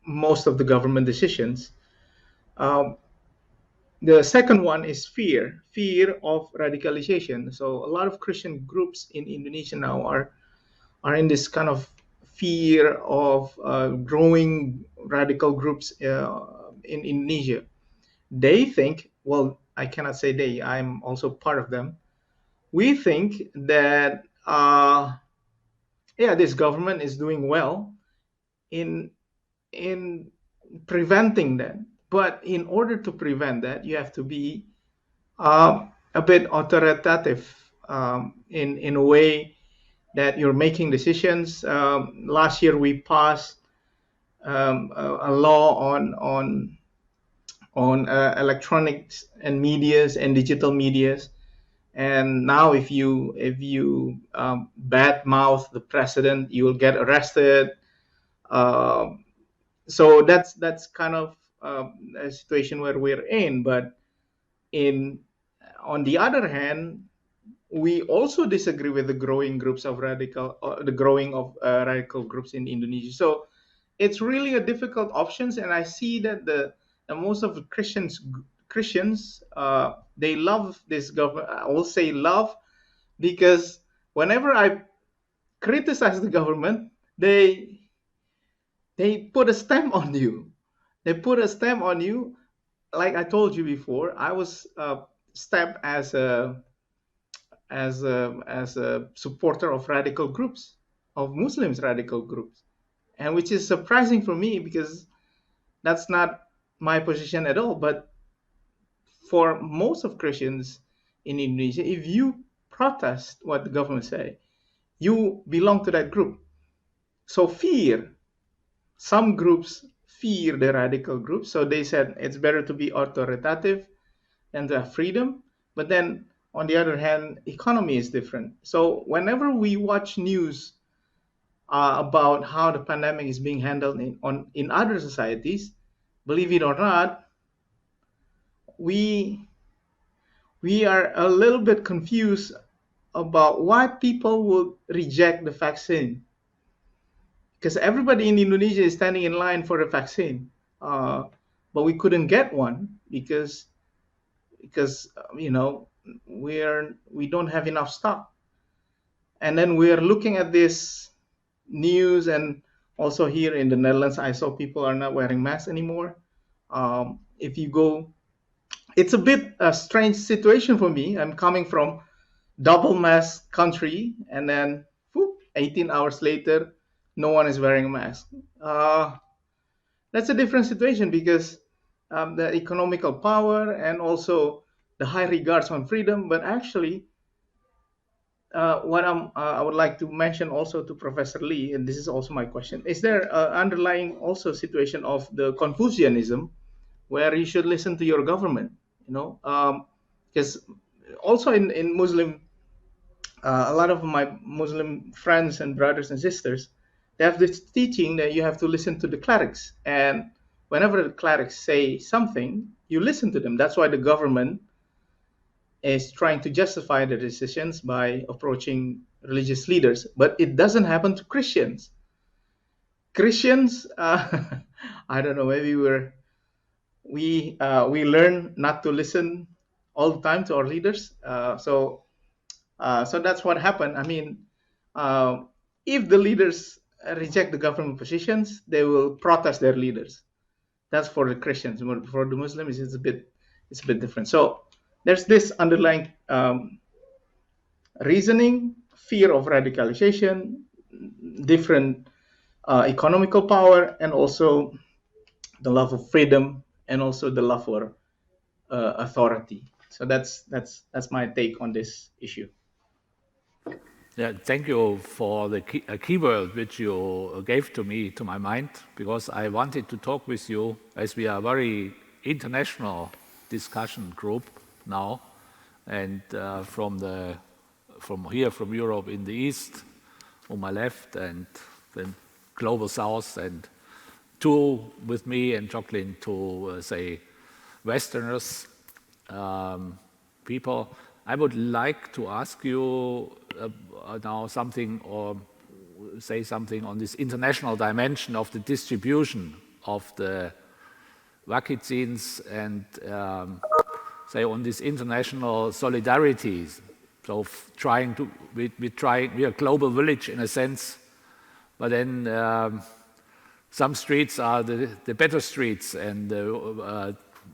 most of the government decisions. The second one is fear of radicalization. So a lot of Christian groups in Indonesia now are in this kind of fear of growing radical groups in Indonesia. They think, well, I cannot say they, I'm also part of them. We think that, this government is doing well in preventing that. But in order to prevent that, you have to be a bit authoritative in a way that you're making decisions. Last year we passed a law on electronics and medias and digital medias, and now if you badmouth the president, you will get arrested. So that's kind of a situation where we're in. But on the other hand, we also disagree with the growing groups of radical groups in Indonesia. So it's really a difficult options, and I see that most of the Christians they love this government. I will say love, because whenever I criticize the government, they put a stamp on you. They put a stamp on you. Like I told you before, I was stamped as a supporter of radical groups, of Muslims radical groups, and which is surprising for me because that's not my position at all. But for most of Christians in Indonesia, if you protest what the government say, you belong to that group. So some groups fear the radical groups, so they said it's better to be authoritative and to have freedom. But then on the other hand, economy is different. So whenever we watch news about how the pandemic is being handled in other societies, believe it or not, we are a little bit confused about why people would reject the vaccine. Because everybody in Indonesia is standing in line for a vaccine, but we couldn't get one because we don't have enough stock. And then we are looking at this news, and also here in the Netherlands, I saw people are not wearing masks anymore. If you go, it's a bit a strange situation for me. I'm coming from double mask country, and then 18 hours later, no one is wearing a mask. That's a different situation because the economical power and also the high regards on freedom. But actually, what I would like to mention also to Professor Lee, and this is also my question: is there underlying also situation of the Confucianism, where you should listen to your government? Because also in Muslim, a lot of my Muslim friends and brothers and sisters, they have this teaching that you have to listen to the clerics, and whenever the clerics say something, you listen to them. That's why the government is trying to justify their decisions by approaching religious leaders, but it doesn't happen to Christians. Christians, I don't know, maybe we learn not to listen all the time to our leaders. So that's what happened. I mean, if the leaders reject the government positions, they will protest their leaders. That's for the Christians. For the Muslims, it's a bit different. So there's this underlying reasoning, fear of radicalization, different economical power, and also the love of freedom, and also the love for authority. So that's my take on this issue. Yeah, thank you for the keyword which you gave to me, to my mind, because I wanted to talk with you, as we are a very international discussion group now, and from Europe in the east, on my left, and then global south, and two with me and Jocelyne, two say Westerners, people. I would like to ask you now something, or say something on this international dimension of the distribution of the vaccines, and say on this international solidarities. So we are a global village in a sense, but then some streets are the better streets and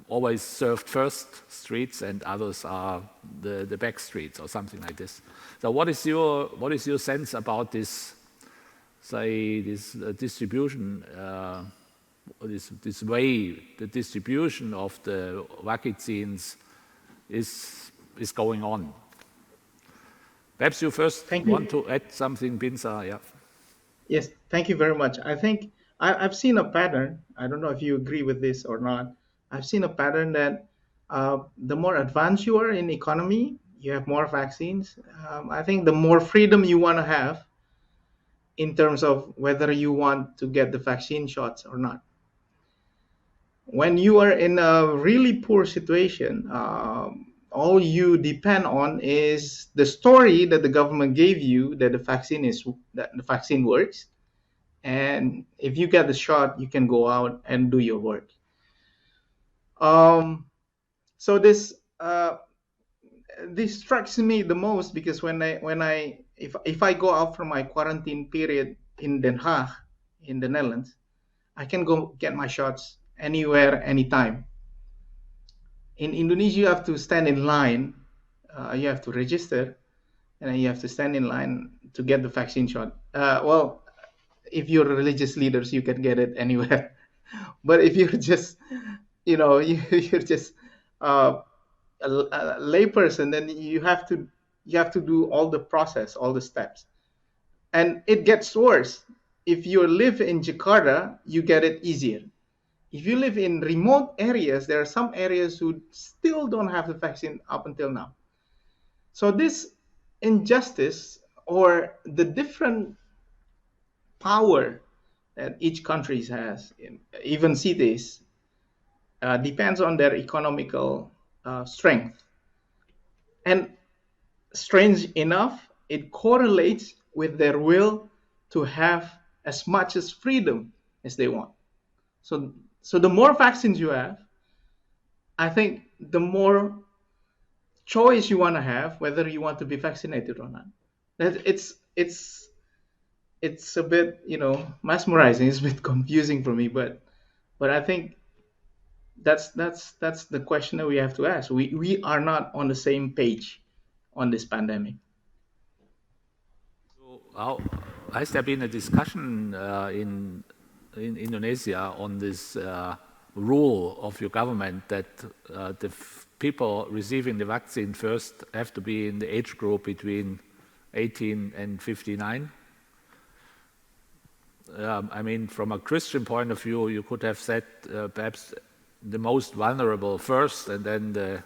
always served first streets, and others are the back streets or something like this. So what is your sense about this, say, this distribution, this way the distribution of the vaccines is is going on. Perhaps you first want to add something, Binsar. Yeah. Yes, thank you very much. I think I've seen a pattern. I don't know if you agree with this or not. I've seen a pattern that the more advanced you are in economy, you have more vaccines. I think the more freedom you want to have in terms of whether you want to get the vaccine shots or not. When you are in a really poor situation, all you depend on is the story that the government gave you that the vaccine works, and if you get the shot, you can go out and do your work. So this strikes me the most because if I go out from my quarantine period in Den Haag, in the Netherlands, I can go get my shots anywhere, anytime. In Indonesia, you have to stand in line. You have to register, and then you have to stand in line to get the vaccine shot. Well, if you're religious leaders, you can get it anywhere. But if you're just, you're just a layperson, then you have to do all the process, all the steps, and it gets worse. If you live in Jakarta, you get it easier. If you live in remote areas, there are some areas who still don't have the vaccine up until now. So this injustice, or the different power that each country has, even cities, depends on their economical strength. And strange enough, it correlates with their will to have as much as freedom as they want. So the more vaccines you have, I think the more choice you want to have whether you want to be vaccinated or not. It's a bit, mesmerizing. It's a bit confusing for me, but I think that's the question that we have to ask. We are not on the same page on this pandemic. So has there been a discussion in Indonesia on this rule of your government that the people receiving the vaccine first have to be in the age group between 18 and 59? I mean, from a Christian point of view, you could have said perhaps the most vulnerable first and then the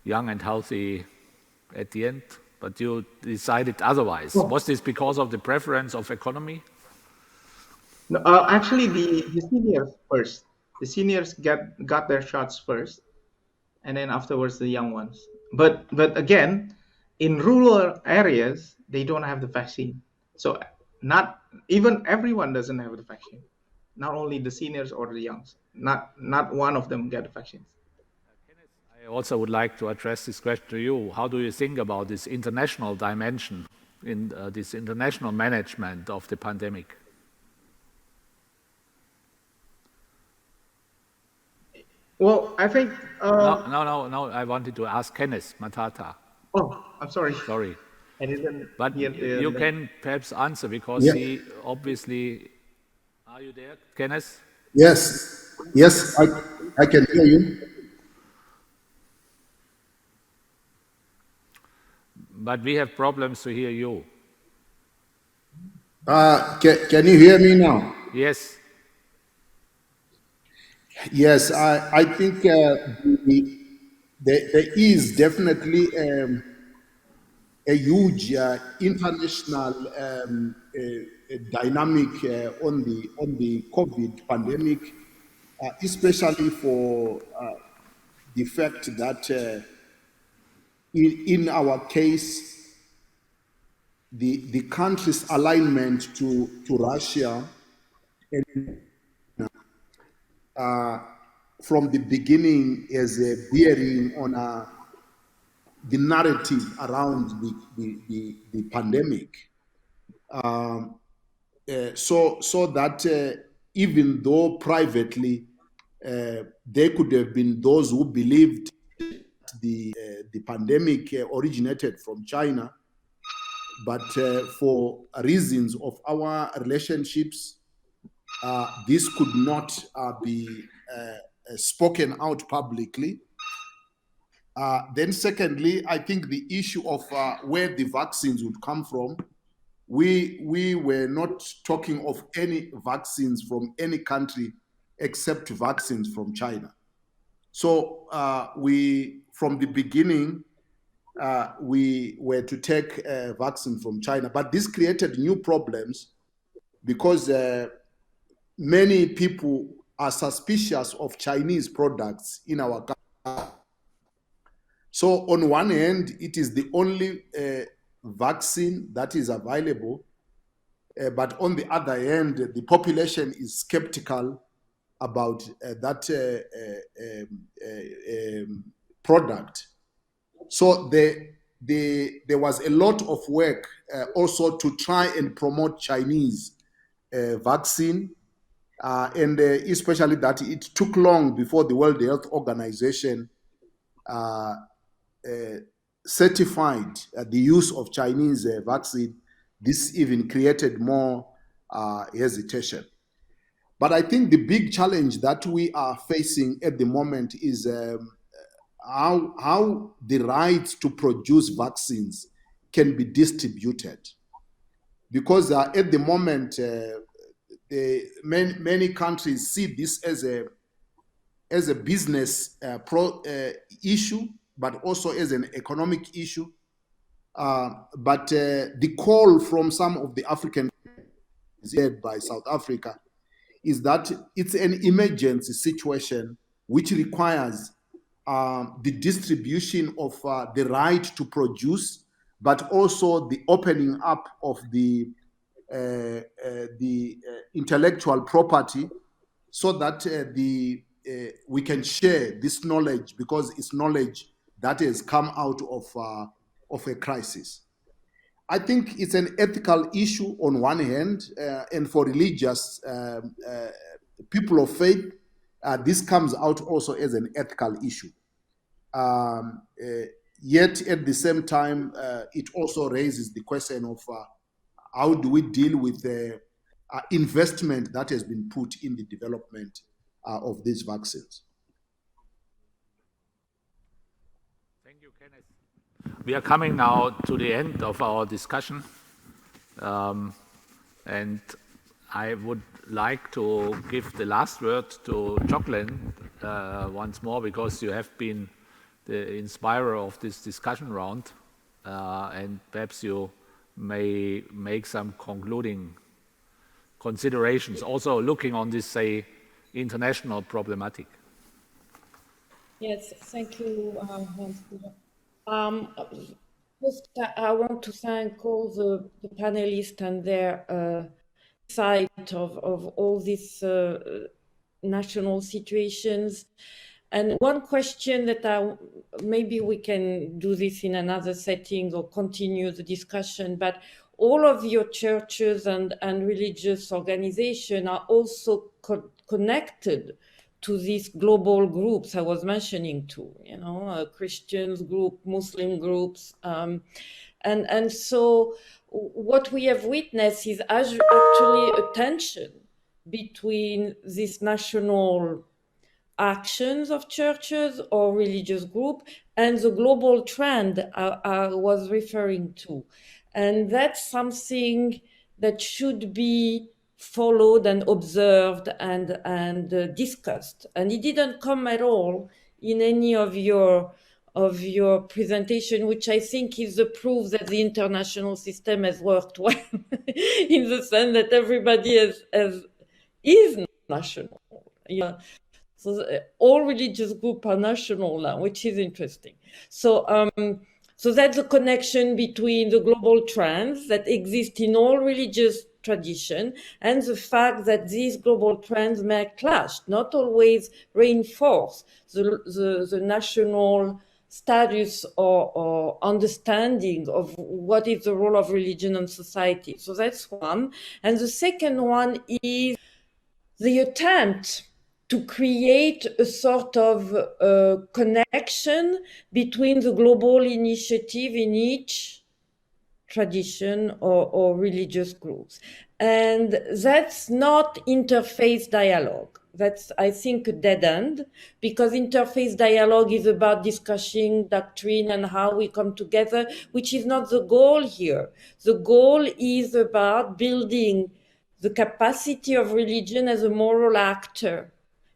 young and healthy at the end, but you decided otherwise. Well, was this because of the preference of economy? No, actually, the seniors first. The seniors got their shots first, and then afterwards the young ones. But again, in rural areas, they don't have the vaccine. So not even everyone doesn't have the vaccine. Not only the seniors or the youngs. Not one of them get the vaccine. I also would like to address this question to you. How do you think about this international dimension in this international management of the pandemic? Well, I think... No. I wanted to ask Kenneth Mtata. Oh, I'm sorry. Sorry. I didn't but hear you can perhaps answer because he obviously... Are you there, Kenneth? Yes, I can hear you. But we have problems to hear you. Can you hear me now? Yes. Yes, I think there is definitely a huge international dynamic on the COVID pandemic, especially for the fact that in our case, the country's alignment to Russia and from the beginning as a bearing on the narrative around the pandemic. So that even though privately there could have been those who believed the pandemic originated from China, but for reasons of our relationships, this could not be spoken out publicly. Then secondly, I think the issue of where the vaccines would come from, we were not talking of any vaccines from any country except vaccines from China. So we, from the beginning, we were to take a vaccine from China, but this created new problems because many people are suspicious of Chinese products in our country. So on one hand, it is the only vaccine that is available, but on the other hand, the population is skeptical about that product. So there was a lot of work also to try and promote Chinese vaccine, and especially that it took long before the World Health Organization certified the use of Chinese vaccine. This even created more hesitation. But I think the big challenge that we are facing at the moment is how the rights to produce vaccines can be distributed. Because at the moment, many countries see this as a business issue, but also as an economic issue. But the call from some of the African countries, led by South Africa, is that it's an emergency situation which requires the distribution of the right to produce, but also the opening up of the intellectual property, so that we can share this knowledge, because it's knowledge that has come out of a crisis. I think it's an ethical issue on one hand, and for religious people of faith, this comes out also as an ethical issue. Yet at the same time, it also raises the question of how do we deal with the investment that has been put in the development of these vaccines. Thank you, Kenneth. We are coming now to the end of our discussion, and I would like to give the last word to Jocelyne once more, because you have been the inspirer of this discussion round, and perhaps you may make some concluding considerations, also looking on this, say, international problematic. Yes, thank you, Hans. First, I want to thank all the panelists and their insight of all these national situations. And one question that maybe we can do this in another setting or continue the discussion, but all of your churches and religious organizations are also connected to these global groups I was mentioning too, Christians group, Muslim groups. And so what we have witnessed is actually a tension between these national actions of churches or religious group and the global trend I was referring to. And that's something that should be followed and observed and discussed. And it didn't come at all in any of your presentation, which I think is the proof that the international system has worked well, in the sense that everybody is national. Yeah. So all religious groups are national now, which is interesting. So that's a connection between the global trends that exist in all religious tradition and the fact that these global trends may clash, not always reinforce the national status or understanding of what is the role of religion in society. So that's one. And the second one is the attempt to create a sort of connection between the global initiative in each tradition or religious groups. And that's not interfaith dialogue. that's, I think, a dead end, because interfaith dialogue is about discussing doctrine and how we come together, which is not the goal here. The goal is about building the capacity of religion as a moral actor.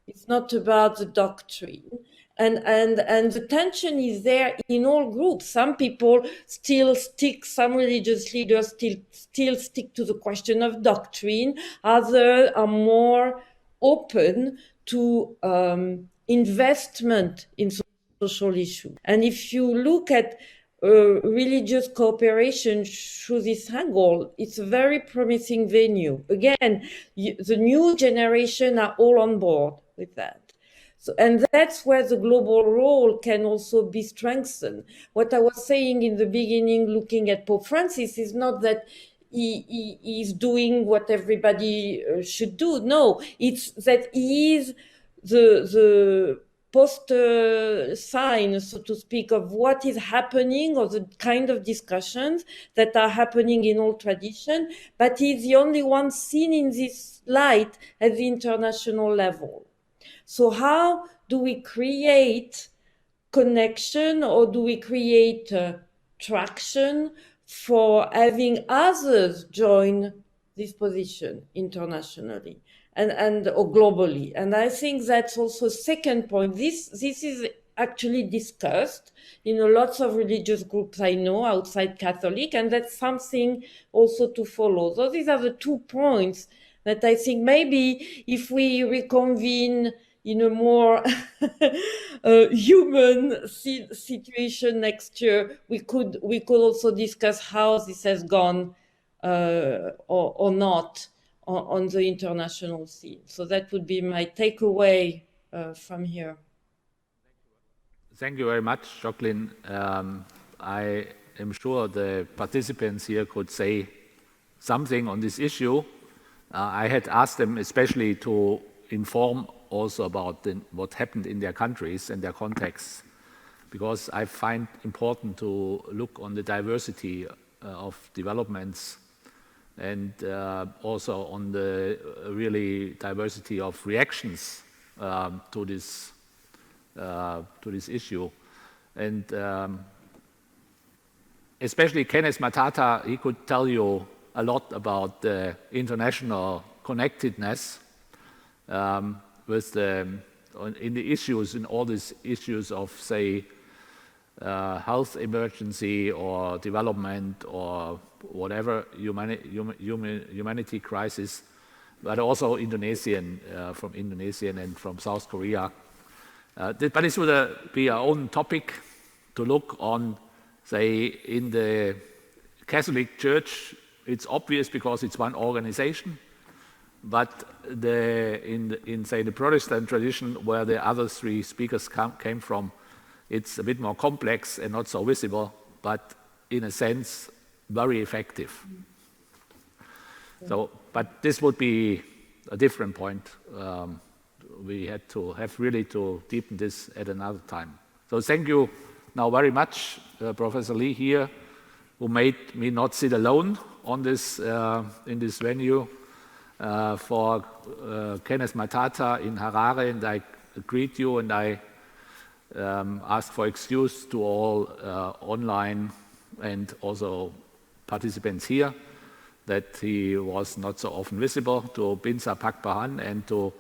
It's not about the doctrine. And the tension is there in all groups. Some people still stick, some religious leaders still stick to the question of doctrine. Others are more open to investment in social issues. And if you look at religious cooperation through this angle, it's a very promising venue. Again, the new generation are all on board with that. So, and that's where the global role can also be strengthened. What I was saying in the beginning, looking at Pope Francis, is not that he is doing what everybody should do. No, it's that he is the poster sign, so to speak, of what is happening, or the kind of discussions that are happening in all tradition, but he's the only one seen in this light at the international level. So how do we create connection, or do we create traction for having others join this position internationally and or globally? And I think that's also a second point. This is actually discussed in lots of religious groups I know outside Catholic, and that's something also to follow. So these are the 2 points that I think maybe if we reconvene in a more human situation next year, we could also discuss how this has gone or not on the international scene. So that would be my takeaway from here. Thank you very much, Jocelyne. I am sure the participants here could say something on this issue. I had asked them especially to inform also about what happened in their countries and their contexts, because I find important to look on the diversity of developments and also on the really diversity of reactions to this issue. And especially Kenneth Mtata, he could tell you a lot about the international connectedness in the issues, in all these issues of, say, health emergency or development or whatever humanity crisis, but also from Indonesian and from South Korea. But this would be our own topic to look on, say, in the Catholic Church. It's obvious because it's one organization. But in say the Protestant tradition, where the other 3 speakers came from, it's a bit more complex and not so visible, but in a sense very effective. So, but this would be a different point. We had to really to deepen this at another time. So thank you now very much, Professor Lee here, who made me not sit alone on this in this venue. For Kenneth Mtata in Harare, and I greet you, and I ask for excuse to all online and also participants here that he was not so often visible, to Binsar Pakpahan and to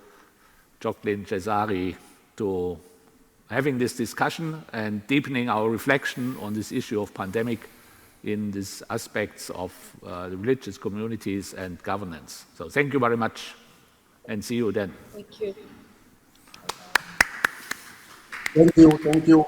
Jocelyne Cesari, to having this discussion and deepening our reflection on this issue of pandemic in these aspects of the religious communities and governance. So thank you very much, and see you then. Thank you. Thank you.